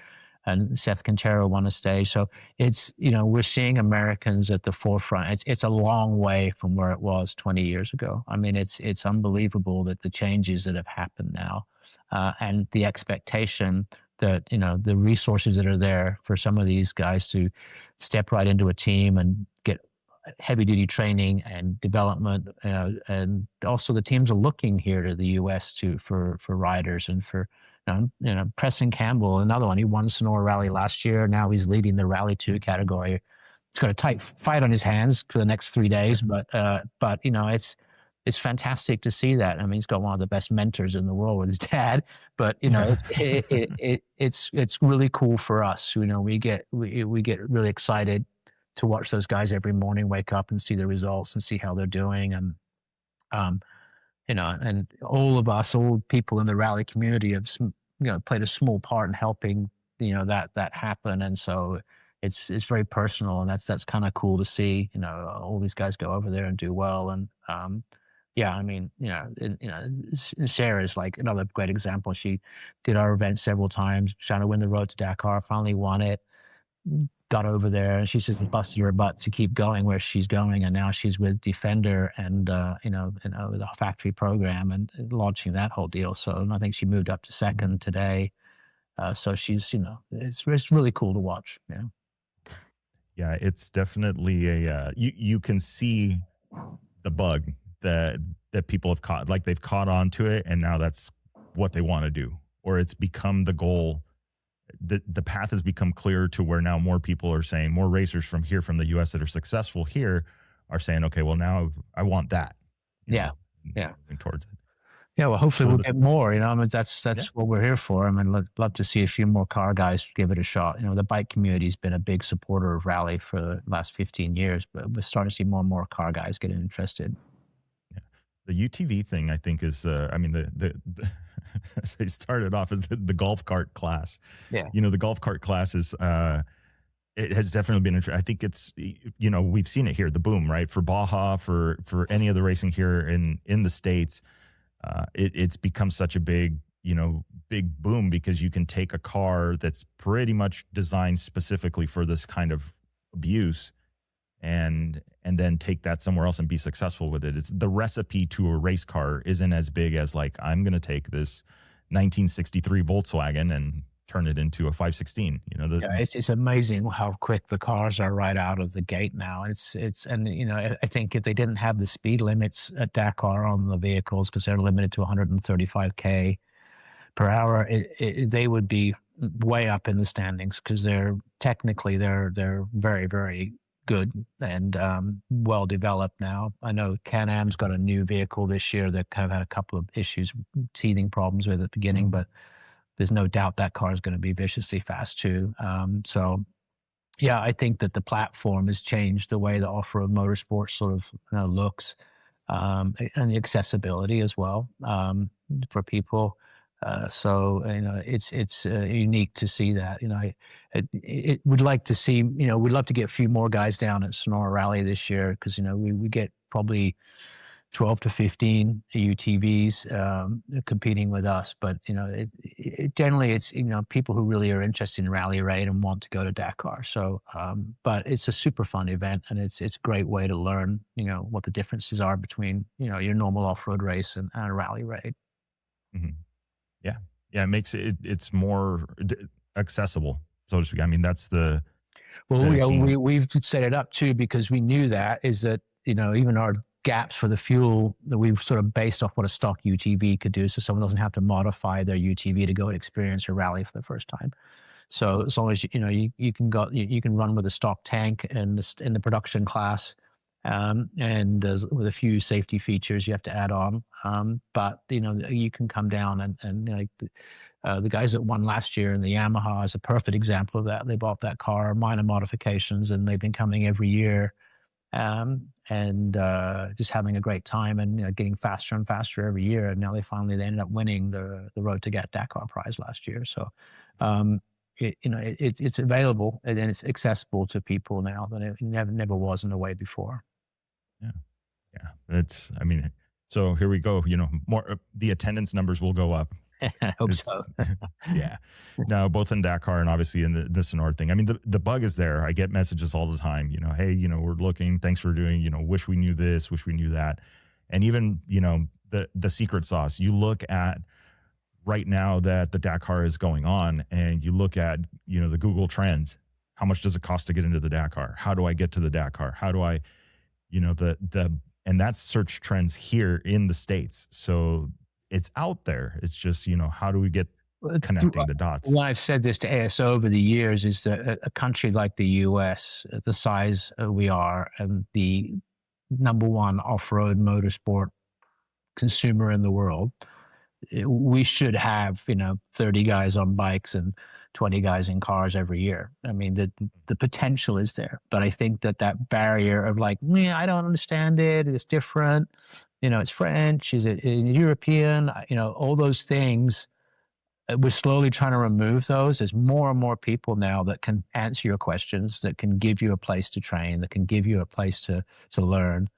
and Seth Quintero won a stage. So it's we're seeing Americans at the forefront. It's a long way from where it was 20 years ago. I mean, it's unbelievable that the changes that have happened now, and the expectation that the resources that are there for some of these guys to step right into a team and get heavy duty training and development, and also the teams are looking here to the US for riders, and for Preston Campbell, another one. He won Sonora Rally last year. Now he's leading the Rally 2 category. He's got a tight fight on his hands for the next 3 days, but it's fantastic to see that. I mean, he's got one of the best mentors in the world with his dad, but it's really cool for us. We get really excited to watch those guys every morning, wake up and see the results and see how they're doing. And, and all of us, all people in the rally community have, played a small part in helping, that happen. And so it's very personal, and that's kind of cool to see, all these guys go over there and do well. And, yeah, I mean, Sarah's like another great example. She did our event several times, trying to win the Road to Dakar, finally won it, got over there, and she just busted her butt to keep going where she's going. And now she's with Defender and, with the factory program and launching that whole deal. So I think she moved up to second today. So she's, it's really cool to watch. Yeah, it's definitely you can see the bug that people have caught, like they've caught on to it, and now that's what they want to do, or it's become the goal. The path has become clear to where now more people are saying, more racers from the US that are successful here are saying, okay, well, now I want that. Towards it. Yeah, well, hopefully we'll get more. I mean, that's what we're here for. I mean, love to see a few more car guys give it a shot. The bike community's been a big supporter of rally for the last 15 years, but we're starting to see more and more car guys getting interested. The UTV thing, I think, is they started off as the golf cart class. Yeah. The golf cart class is it has definitely been interesting. I think it's we've seen it here, the boom, right? For Baja, for any of the racing here in the States, it's become such a big boom, because you can take a car that's pretty much designed specifically for this kind of abuse and then take that somewhere else and be successful with it. It's the recipe to a race car isn't as big as like, I'm going to take this 1963 Volkswagen and turn it into a 516. It's amazing how quick the cars are right out of the gate now. I think if they didn't have the speed limits at Dakar on the vehicles, because they're limited to 135 per hour, they would be way up in the standings, because they're very, very good and well developed now. I know Can-Am's got a new vehicle this year that kind of had a couple of issues, teething problems with at the beginning, but there's no doubt that car is going to be viciously fast too. So yeah, I think that the platform has changed the way the off-road motorsport sort of looks, and the accessibility as well for people. So it's unique to see that. It would like to see. We'd love to get a few more guys down at Sonora Rally this year, because we get probably 12 to 15 UTVs competing with us. But generally it's people who really are interested in rally raid and want to go to Dakar. So but it's a super fun event, and it's a great way to learn what the differences are between your normal off-road race and a rally raid. Mm-hmm. Yeah, it makes it's more accessible, so to speak. I mean, that's the we've set it up too, because we knew that even our gaps for the fuel that we've sort of based off what a stock UTV could do, so someone doesn't have to modify their UTV to go and experience a rally for the first time. So as long as you can run with a stock tank in the production class, and with a few safety features you have to add on. But you can come down and like the guys that won last year in the Yamaha is a perfect example of that. They bought that car, minor modifications, and they've been coming every year, and just having a great time, and getting faster and faster every year. And now they ended up winning the Road to Dakar prize last year. So it's available and it's accessible to people now that it never was in a way before. Yeah. So here we go. More the attendance numbers will go up. I hope so. Yeah. No, both in Dakar and obviously in the Sonora thing. I mean, the bug is there. I get messages all the time. Hey, we're looking. Thanks for doing. Wish we knew this. Wish we knew that. And even the secret sauce. You look at right now that the Dakar is going on, and you look at the Google Trends. How much does it cost to get into the Dakar? How do I get to the Dakar? How do I, and that's search trends here in the States. So it's out there. It's just, how do we get connecting the dots? Well, I've said this to ASO over the years, is that a country like the US, the size we are, and the number one off-road motorsport consumer in the world, we should have 30 guys on bikes and 20 guys in cars every year. I mean, the potential is there, but I think that barrier of like, I don't understand it, it's different, it's French, is it European, all those things, we're slowly trying to remove those. There's more and more people now that can answer your questions, that can give you a place to train, that can give you a place to learn.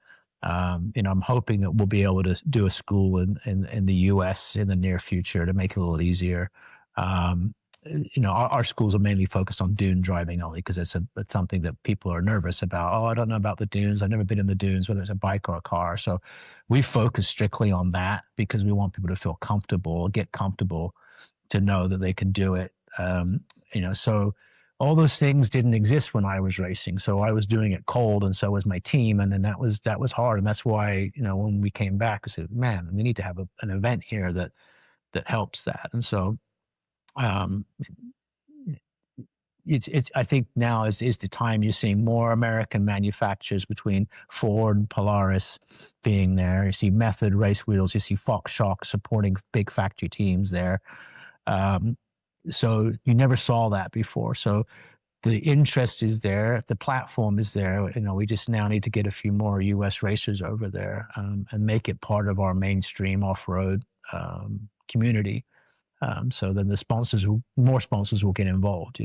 I'm hoping that we'll be able to do a school in the US in the near future to make it a little easier. Our schools are mainly focused on dune driving only, because it's something that people are nervous about. Oh, I don't know about the dunes. I've never been in the dunes, whether it's a bike or a car. So we focus strictly on that because we want people to feel comfortable, get comfortable, to know that they can do it. So all those things didn't exist when I was racing. So I was doing it cold, and so was my team. And then that was hard. And that's why, when we came back, I said, man, we need to have an event here that helps that. And so, it's I think now is the time you're seeing more American manufacturers, between Ford and Polaris being there. You see Method race wheels, you see Fox Shock supporting big factory teams there. So you never saw that before. So the interest is there, the platform is there. We just now need to get a few more US racers over there, and make it part of our mainstream off-road community. So then more sponsors will get involved,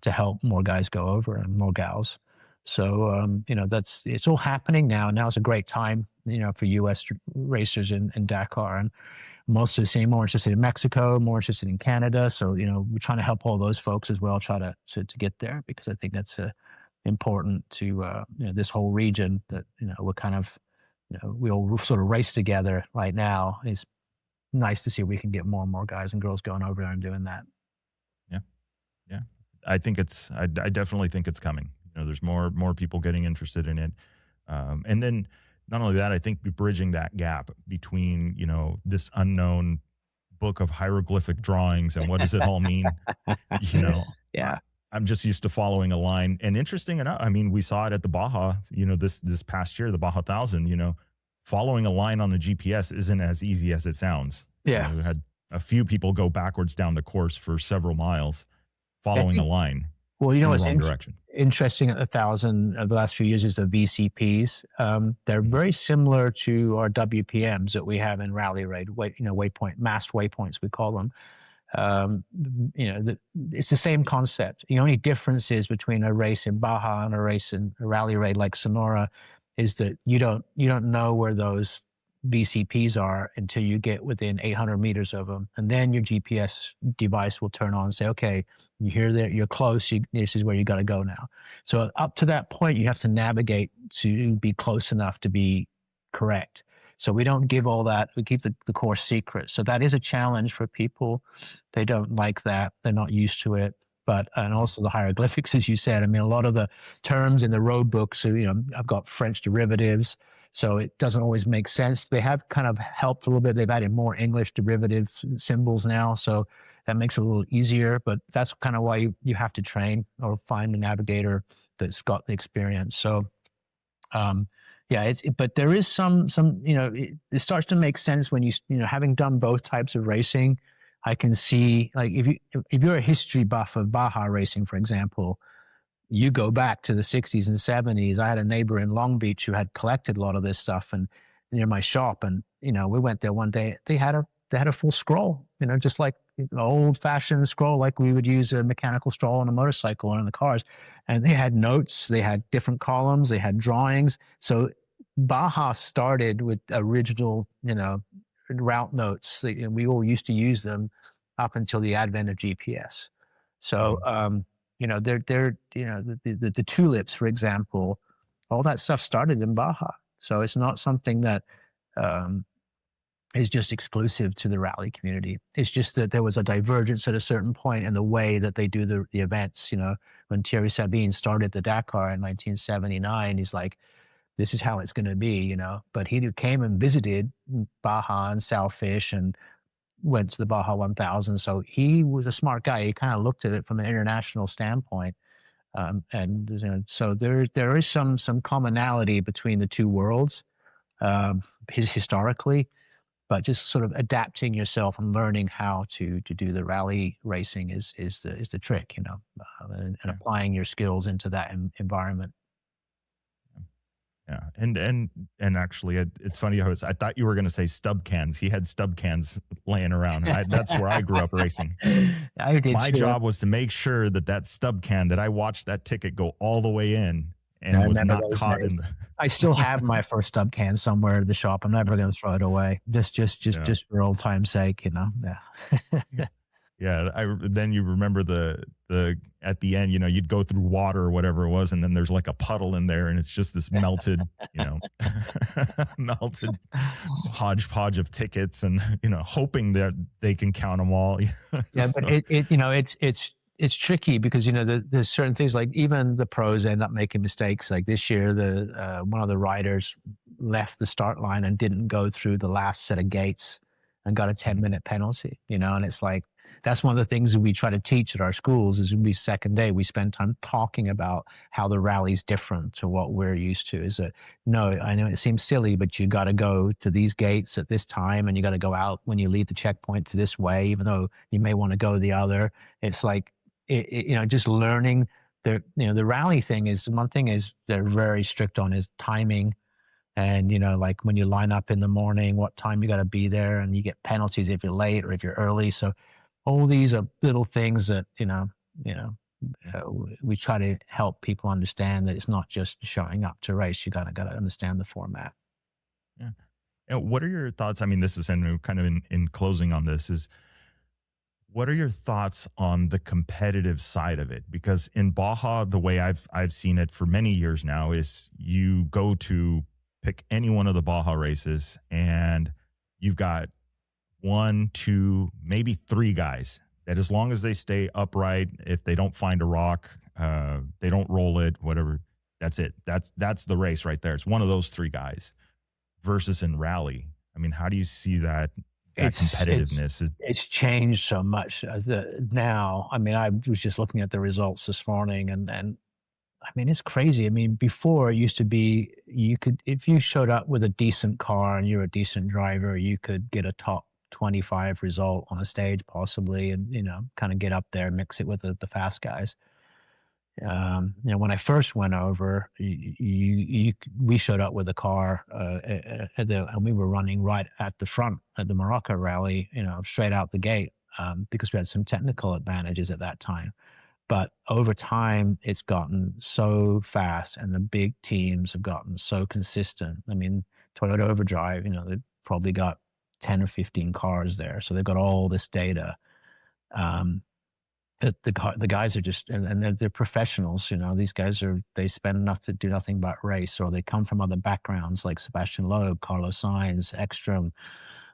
to help more guys go over, and more gals. So, it's all happening now. Now is a great time, for US racers in Dakar. And I'm also seeing more interested in Mexico, more interested in Canada. So, we're trying to help all those folks as well, try to get there, because I think that's important to, this whole region that, we're kind of, we all sort of race together right now. It's nice to see we can get more and more guys and girls going over there and doing that. Yeah. I definitely think it's coming. There's more people getting interested in it. And then not only that, I think bridging that gap between, this unknown book of hieroglyphic drawings and what does it all mean? Yeah. I'm just used to following a line. And interesting enough, I mean, we saw it at the Baja, this past year, the Baja 1000, following a line on the GPS isn't as easy as it sounds. Yeah. We had a few people go backwards down the course for several miles following a line. Well, what's direction. Interesting at the 1000 of the last few years is the VCPs. They're very similar to our WPMs that we have in Rally Raid, waypoint, masked waypoints, we call them. It's the same concept. The only difference is between a race in Baja and a race in a Rally Raid like Sonora is that you don't know where those VCPs are until you get within 800 meters of them, and then your GPS device will turn on and say, okay, you hear that you're close, this is where you got to go now. So up to that point, you have to navigate to be close enough to be correct. So we don't give all that, we keep the course secret. So that is a challenge for people. They don't like that, they're not used to it. And also the hieroglyphics, as you said. I mean, a lot of the terms in the road books, I've got French derivatives, So it doesn't always make sense. They have kind of helped a little bit. They've added more English derivative symbols now, so that makes it a little easier. But that's kind of why you have to train or find a navigator that's got the experience. So yeah, but there is some it starts to make sense when you having done both types of racing. I can see, like, if you're a history buff of Baja racing, for example, you go back to the 60s and 70s. I had a neighbor in Long Beach who had collected a lot of this stuff and near my shop, and we went there one day. They had a full scroll, just like an old-fashioned scroll, like we would use a mechanical scroll on a motorcycle or in the cars. And they had notes, they had different columns, they had drawings. So Baja started with original, route notes. We all used to use them up until the advent of GPS. So, the tulips, for example, all that stuff started in Baja. So it's not something that is just exclusive to the rally community. It's just that there was a divergence at a certain point in the way that they do the events. When Thierry Sabine started the Dakar in 1979, he's like, this is how it's going to be, But he came and visited Baja and Sailfish and went to the Baja 1000. So he was a smart guy. He kind of looked at it from an international standpoint. So there is some commonality between the two worlds historically, but just sort of adapting yourself and learning how to do the rally racing is the trick, and applying your skills into that environment. Yeah, and actually, it's funny how I thought you were going to say stub cans. He had stub cans laying around. That's where I grew up racing. I did. My job was to make sure that stub can, that I watched that ticket go all the way in and was not caught in the. I still have my first stub can somewhere at the shop. I'm never going to throw it away. Just for old time's sake, Yeah. Yeah, then you remember the at the end, you'd go through water or whatever it was, and then there's like a puddle in there, and it's just this melted, melted hodgepodge of tickets, and hoping that they can count them all. Yeah, but it's tricky because there's certain things, like even the pros end up making mistakes. Like this year, one of the riders left the start line and didn't go through the last set of gates and got a 10-minute penalty. And it's like, that's one of the things that we try to teach at our schools. Is we second day, we spend time talking about how the rally's different to what we're used to. Is that, no, I know it seems silly, but you got to go to these gates at this time, and you got to go out when you leave the checkpoint to this way, even though you may want to go the other. It's like, just learning the rally thing is one thing is they're very strict on is timing. And, like when you line up in the morning, what time you got to be there, and you get penalties if you're late or if you're early. So all these are little things that, we try to help people understand that it's not just showing up to race. You got to understand the format. Yeah. And what are your thoughts? I mean, this is kind of in closing on this is, what are your thoughts on the competitive side of it? Because in Baja, the way I've seen it for many years now is you go to pick any one of the Baja races and you've got 1, 2, maybe 3 guys that, as long as they stay upright, if they don't find a rock, they don't roll it, whatever, that's it. That's the race right there. It's one of those 3 guys versus in rally. I mean, how do you see that competitiveness? It's changed so much now. I mean, I was just looking at the results this morning, and I mean, it's crazy. I mean, before it used to be, if you showed up with a decent car and you're a decent driver, you could get a top 25 result on a stage possibly, and kind of get up there, mix it with the fast guys. When I first went over, we showed up with a car and we were running right at the front at the Morocco Rally, straight out the gate, because we had some technical advantages at that time. But over time, it's gotten so fast, and the big teams have gotten so consistent. I mean, Toyota Overdrive, they've probably got 10 or 15 cars there, so they've got all this data. The guys are just, and they're professionals. These guys they spend to do nothing but race, or they come from other backgrounds like Sebastian Loeb, Carlos Sainz, Ekstrom.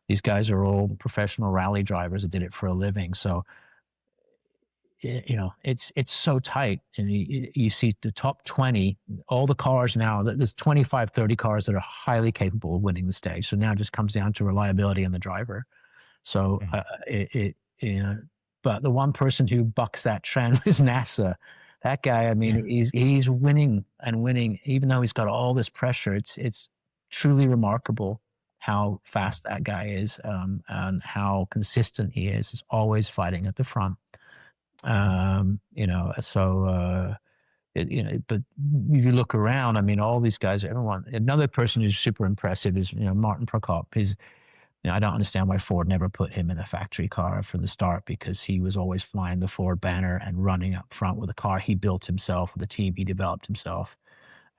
These guys are all professional rally drivers that did it for a living. So it's so tight, and you see the top 20, all the cars now, there's 25, 30 cars that are highly capable of winning the stage. So now it just comes down to reliability in the driver. So but the one person who bucks that trend is NASA. That guy, I mean, he's winning and winning, even though he's got all this pressure. It's truly remarkable how fast that guy is, and how consistent he is. He's always fighting at the front. But if you look around, I mean, all these guys, another person who's super impressive is, Martin Prokop. I don't understand why Ford never put him in a factory car from the start, because he was always flying the Ford banner and running up front with a car he built himself, with a team he developed himself.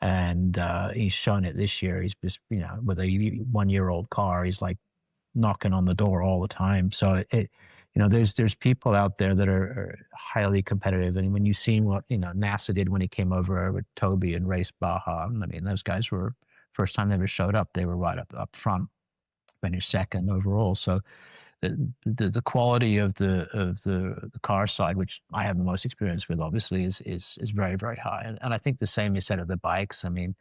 And he's shown it this year. He's just, with a 1-year-old car, he's like knocking on the door all the time. So there's people out there that are highly competitive. And when you see what, NASA did when he came over with Toby and raced Baja, I mean, those guys were, first time they ever showed up, they were right up front, finished second overall. So the quality of the car side, which I have the most experience with, obviously, is very, very high. And I think the same is said of the bikes. I mean,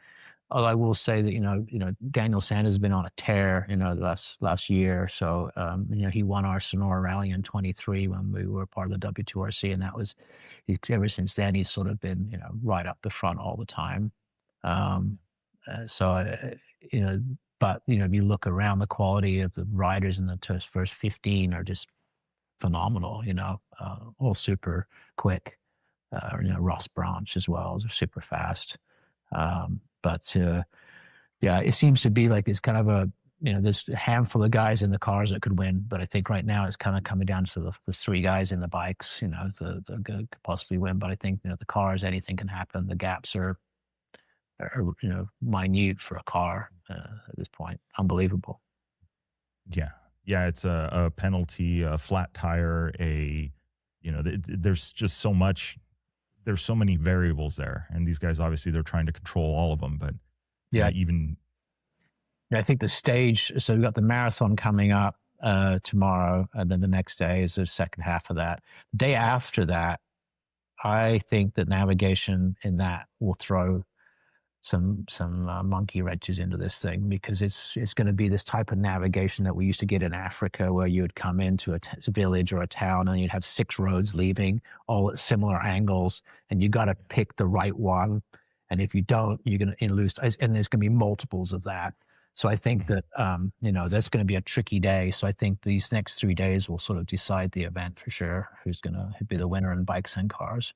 although I will say that, Daniel Sanders has been on a tear, the last year. So, he won our Sonora Rally in 23 when we were part of the W2RC. And that was, ever since then, he's sort of been, right up the front all the time. But, if you look around, the quality of the riders in the first 15 are just phenomenal, all super quick. Ross Branch as well, they're super fast. It seems to be like it's kind of there's a handful of guys in the cars that could win, but I think right now it's kind of coming down to the 3 guys in the bikes, that could possibly win. But I think, the cars, anything can happen. The gaps are minute for a car at this point. Unbelievable. Yeah, it's a penalty, a flat tire, there's just so much. There's so many variables there, and these guys, obviously, they're trying to control all of them. But I think the stage. So we've got the marathon coming up tomorrow, and then the next day is the second half of that. The day after that, I think that navigation in that will throw some monkey wrenches into this thing, because it's going to be this type of navigation that we used to get in Africa, where you would come into a village or a town and you'd have 6 roads leaving, all at similar angles, and you got to pick the right one. And if you don't, you're going to lose. And there's going to be multiples of that. So I think that that's going to be a tricky day. So I think these next 3 days will sort of decide the event for sure, who's going to be the winner in bikes and cars.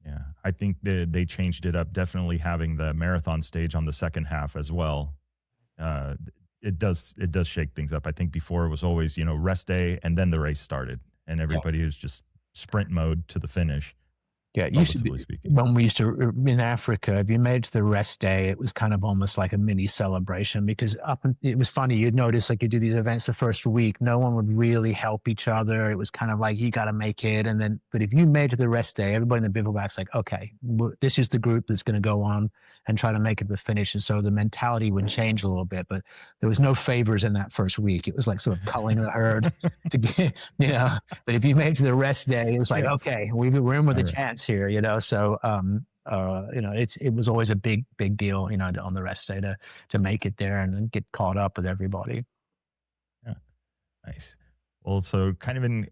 Yeah, I think they changed it up, definitely having the marathon stage on the second half as well. It does shake things up. I think before it was always, rest day and then the race started, and everybody was just sprint mode to the finish. Yeah, it used to be, when we used to, in Africa, if you made it to the rest day, it was kind of almost like a mini celebration, because it was funny. You'd notice, like, you do these events the first week, no one would really help each other. It was kind of like, you got to make it. And then, but if you made it to the rest day, everybody in the bivouac's like, okay, this is the group that's going to go on and try to make it to the finish. And so the mentality would change a little bit, but there was no favors in that first week. It was like sort of culling the herd to get, but if you made it to the rest day, it was like, okay, we're in with a chance here, so it was always a big deal, on the rest day to make it there and then get caught up with everybody. Yeah, nice. Well, so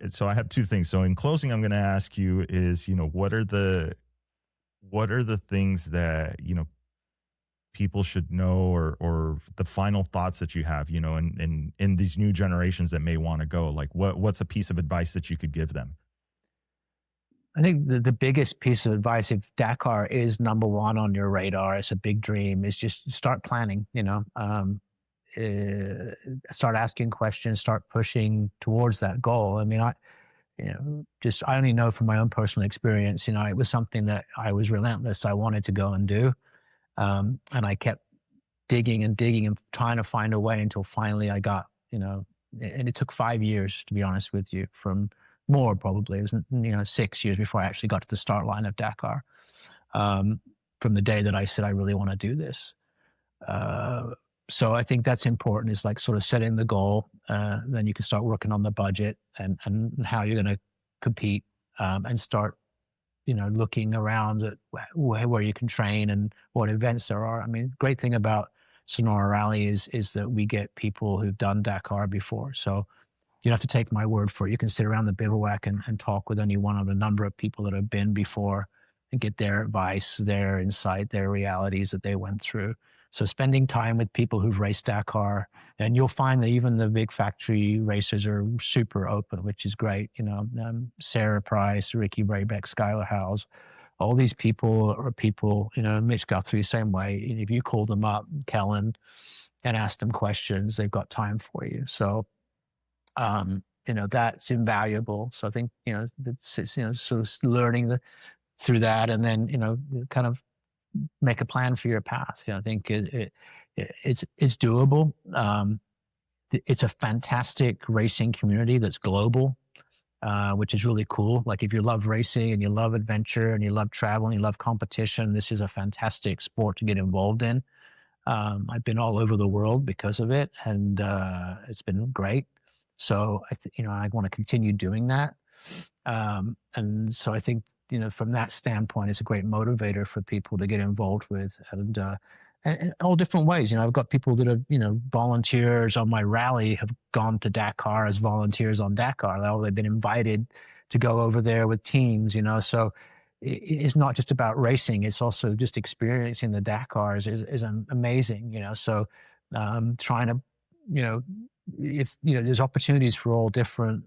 so I have 2 things. So in closing, I'm going to ask you is, what are the things that people should know, or the final thoughts that you have, in these new generations that may want to go, like what's a piece of advice that you could give them? I think the biggest piece of advice, if Dakar is number 1 on your radar, it's a big dream, is just start planning, start asking questions, start pushing towards that goal. I mean, I only know from my own personal experience, it was something that I was relentless. I wanted to go and do. And I kept digging and trying to find a way until finally I got, and it took 5 years, to be honest with you, from more probably. It was 6 years before I actually got to the start line of Dakar, from the day that I said I really want to do this. So I think that's important, is like sort of setting the goal. Then you can start working on the budget and how you're going to compete. and start, looking around at where you can train and what events there are. I mean, great thing about Sonora Rally is that we get people who've done Dakar before. So you don't have to take my word for it. You can sit around the bivouac and talk with any one of a number of people that have been before and get their advice, their insight, their realities that they went through. So spending time with people who've raced Dakar, and you'll find that even the big factory racers are super open, which is great. Sarah Price, Ricky Braybeck, Skylar Howes, all these people are people, Mitch Guthrie, same way. If you call them up, Kellen, and ask them questions, they've got time for you. So, that's invaluable. So I think, sort of learning through that, and then, kind of make a plan for your path. I think it's doable. It's a fantastic racing community that's global, which is really cool. Like if you love racing and you love adventure and you love travel and you love competition, this is a fantastic sport to get involved in. I've been all over the world because of it, and it's been great. So I want to continue doing that. And so I think, from that standpoint, it's a great motivator for people to get involved with, and all different ways. I've got people that are, volunteers on my rally have gone to Dakar as volunteers on Dakar. They've been invited to go over there with teams, so it's not just about racing. It's also just experiencing the Dakars is amazing, so trying to, there's opportunities for all different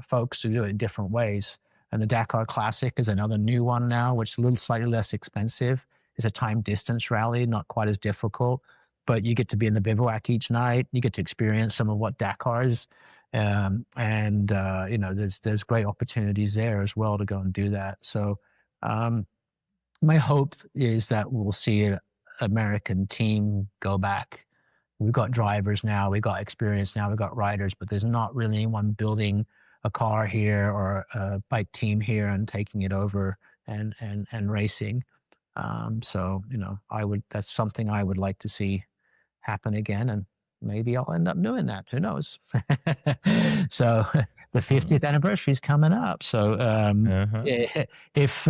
folks to do it in different ways. And the Dakar Classic is another new one now, which is a little slightly less expensive. It's a time distance rally, not quite as difficult, but you get to be in the bivouac each night. You get to experience some of what Dakar is. There's great opportunities there as well to go and do that. So my hope is that we'll see an American team go back. We've got drivers now, we've got experience now, we've got riders, but there's not really anyone building a car here or a bike team here and taking it over and racing. So, that's something I would like to see happen again, and maybe I'll end up doing that. Who knows? So the 50th anniversary is coming up. So if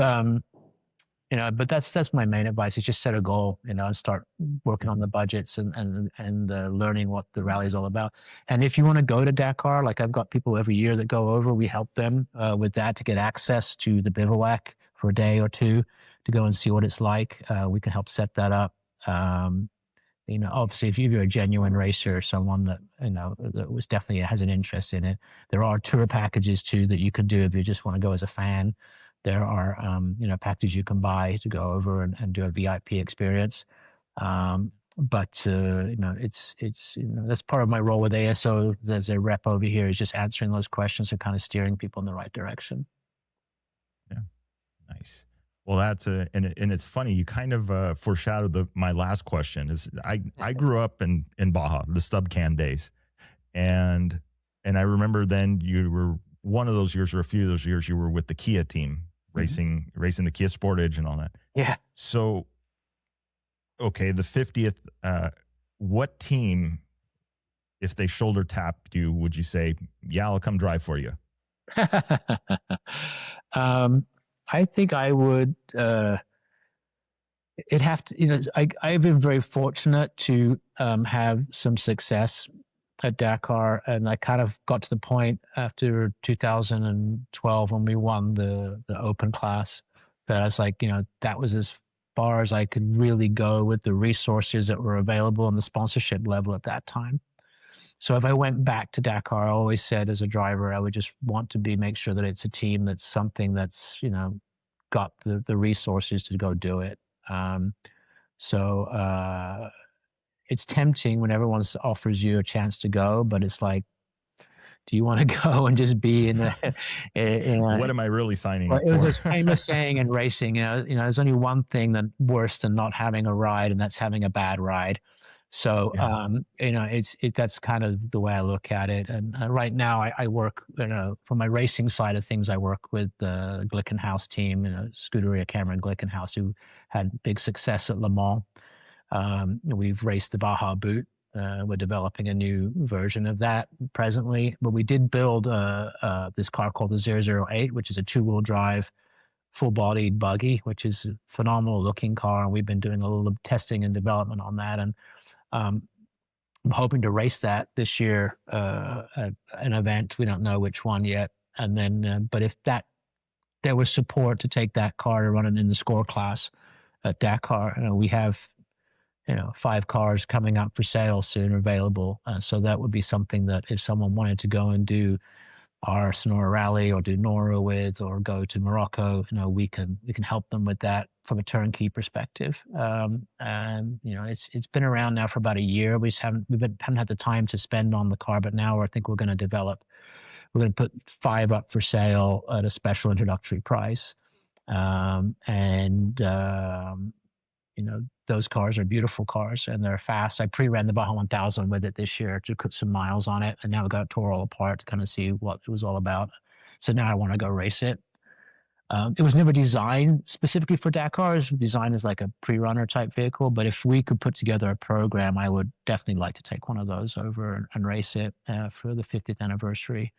but that's my main advice, is just set a goal, and start working on the budgets and learning what the rally is all about. And if you want to go to Dakar, like I've got people every year that go over, we help them with that to get access to the bivouac for a day or two to go and see what it's like. We can help set that up. Obviously if you're a genuine racer or someone that, that was definitely has an interest in it, there are tour packages too that you could do if you just want to go as a fan. There are, packages you can buy to go over and do a VIP experience. But it's that's part of my role with ASO as a rep over here, is just answering those questions and kind of steering people in the right direction. Yeah, nice. Well, that's and it's funny. You kind of foreshadowed my last question. Is I grew up in Baja, the stub can days, and I remember then you were one of those years, or a few of those years, you were with the Kia team racing the Kia Sportage and all that. Yeah. So, okay, the 50th. What team, if they shoulder tapped you, would you say, "Yeah, I'll come drive for you"? I think I would. It'd have to. I've been very fortunate to have some success at Dakar, and I kind of got to the point after 2012 when we won the open class that I was like, that was as far as I could really go with the resources that were available and the sponsorship level at that time. So if I went back to Dakar, I always said as a driver, I would just want to make sure that it's a team that's something that's, got the resources to go do it. It's tempting when everyone offers you a chance to go, but it's like, do you want to go and just be in what am I really signing up for? It was this famous saying in racing, there's only one thing that worse than not having a ride, and that's having a bad ride. So, that's kind of the way I look at it. And right now I work, from my racing side of things, I work with the Glickenhaus team, Scuderia Cameron Glickenhaus, who had big success at Le Mans. We've raced the Baja Boot We're developing a new version of that presently, but we did build this car called the 008, which is a 2-wheel drive, full-bodied buggy, which is a phenomenal looking car. And we've been doing a little testing and development on that. And I'm hoping to race that this year at an event. We don't know which one yet. And then, but if there was support to take that car to run it in the score class at Dakar, we have 5 cars coming up for sale soon available. So that would be something that if someone wanted to go and do our Sonora Rally or do Nora with, or go to Morocco, we can help them with that from a turnkey perspective. And it's been around now for about a year. We just haven't had the time to spend on the car, but now I think we're going to put 5 up for sale at a special introductory price. Those cars are beautiful cars and they're fast. I pre-ran the Baja 1000 with it this year to put some miles on it, and now we got it tore all apart to kind of see what it was all about. So now I want to go race it. It was never designed specifically for Dakar. It was designed as like a pre-runner type vehicle, but if we could put together a program, I would definitely like to take one of those over and race it for the 50th anniversary.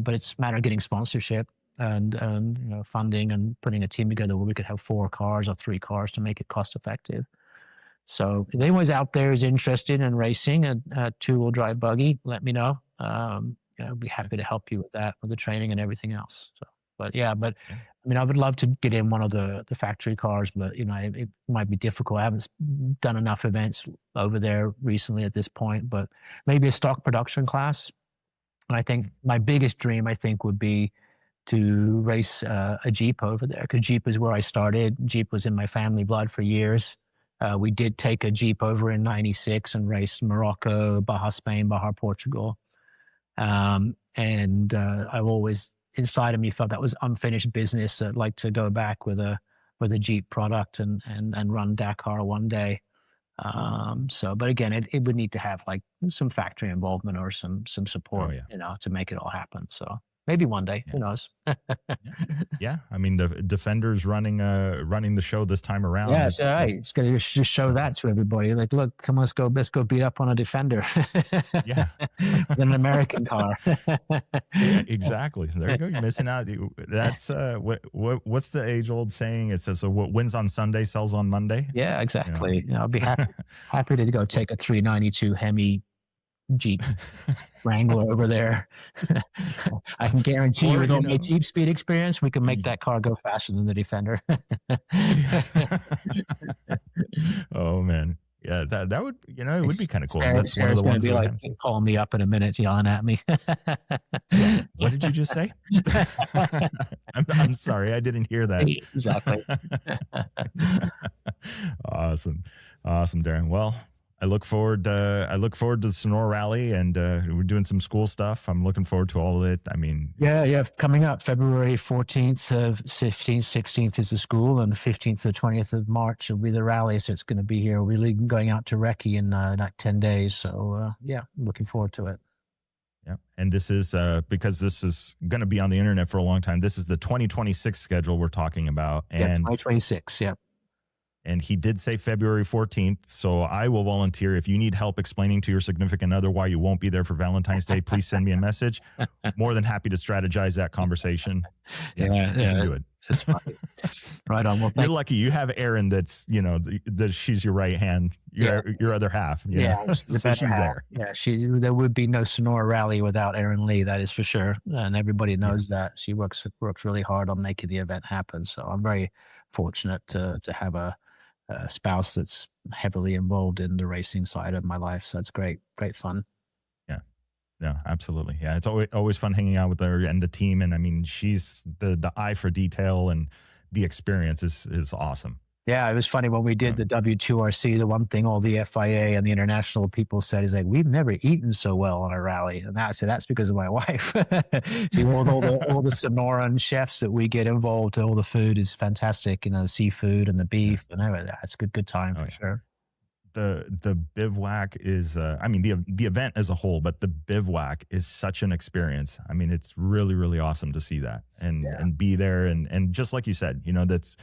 But it's a matter of getting sponsorship and funding and putting a team together where we could have 4 cars or 3 cars to make it cost effective. So if anyone's out there is interested in racing a 2-wheel drive buggy, let me know. I'd be happy to help you with that, with the training and everything else. So, I would love to get in one of the factory cars, but it might be difficult. I haven't done enough events over there recently at this point, but maybe a stock production class. And I think my biggest dream, would be to race a Jeep over there, because Jeep is where I started. Jeep was in my family blood for years. We did take a Jeep over in '96 and race Morocco, Baja Spain, Baja Portugal. I've always, inside of me, felt that was unfinished business. I'd like to go back with a Jeep product and run Dakar one day. But again, it would need to have like some factory involvement or some support, to make it all happen. So maybe one day, who knows? Yeah. I mean, the Defender's running the show this time around. Yeah, it's right. It's going to just show that to everybody. Like, look, come on, let's go beat up on a Defender. Yeah. With an American car. Yeah, exactly. There you go. You're missing out. That's what's the age-old saying? It says, so what wins on Sunday sells on Monday. Yeah, exactly. I'll be happy to go take a 392 Hemi Jeep Wrangler over there. I can guarantee you, with all my Jeep speed experience, we can make that car go faster than the Defender. Oh man, yeah, that would it would be kind of cool. That's one of the ones be like calling me up in a minute, yelling at me. What did you just say? I'm sorry, I didn't hear that. Exactly. Awesome, Darren. Well, I look forward to the Sonora Rally, and we're doing some school stuff. I'm looking forward to all of it. I mean, yeah, coming up February 14th, 15th, 16th is the school, and the 15th to 20th of March will be the rally. So it's going to be here. We're really going out to Recce in like 10 days. So looking forward to it. Yeah, and this is because this is going to be on the internet for a long time. This is the 2026 schedule we're talking about, and 2026. Yeah. And he did say February 14th. So I will volunteer. If you need help explaining to your significant other why you won't be there for Valentine's Day, please send me a message. More than happy to strategize that conversation. Yeah. Do it. That's fine. Right on. Well, you're lucky you have Erin. That's, she's your right hand, your other half. So she's there. Yeah. There would be no Sonora Rally without Erin Lee. That is for sure. And everybody knows that. She works really hard on making the event happen. So I'm very fortunate to have a spouse that's heavily involved in the racing side of my life. So it's great fun. Yeah, absolutely. Yeah, it's always fun hanging out with her and the team. And I mean, she's the eye for detail, and the experience is awesome. Yeah, it was funny when we did the W2RC. The one thing all the FIA and the international people said is like, we've never eaten so well on a rally, and I said that's because of my wife. See, all the Sonoran chefs that we get involved, all the food is fantastic. The seafood and the beef, and everything. It's a good time for sure. The bivouac is, the event as a whole, but the bivouac is such an experience. I mean, it's really, really awesome to see that and be there, and just like you said, that's.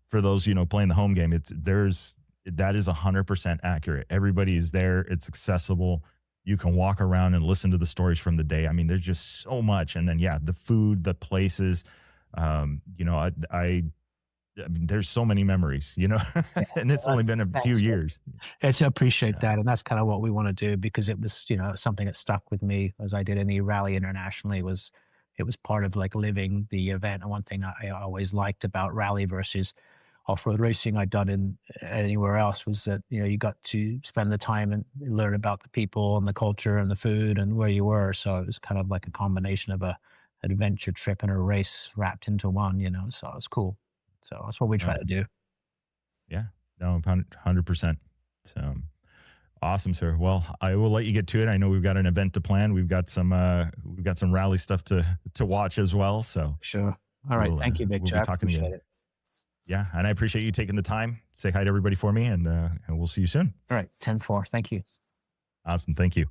For those, playing the home game, there's That is 100% accurate. Everybody is there. It's accessible. You can walk around and listen to the stories from the day. I mean, there's just so much. And then, yeah, the food, the places, you know, I mean, there's so many memories, you know, Yeah, and it's only been a few thanks, man. years. It's I appreciate Yeah. that, and that's kind of what we want to do because it was, you know, something that stuck with me as I did any rally internationally was it was part of like living the event. And one thing I always liked about rally versus off-road racing I'd done in anywhere else was that, you know, you got to spend the time and learn about the people and the culture and the food and where you were. So it was kind of like a combination of a adventure trip and a race wrapped into one, you know. So it was cool. So that's what we try No, to do. yeah, no, 100%. So awesome, sir. Well, I will let you get to it. I know we've got an event to plan. We've got some rally stuff to watch as well. So Sure. All right. Thank you, we'll Victor. be I talking appreciate again. it. Yeah, and I appreciate you taking the time. Say hi to everybody for me, and we'll see you soon. All right. 10-4. Thank you. Awesome. Thank you.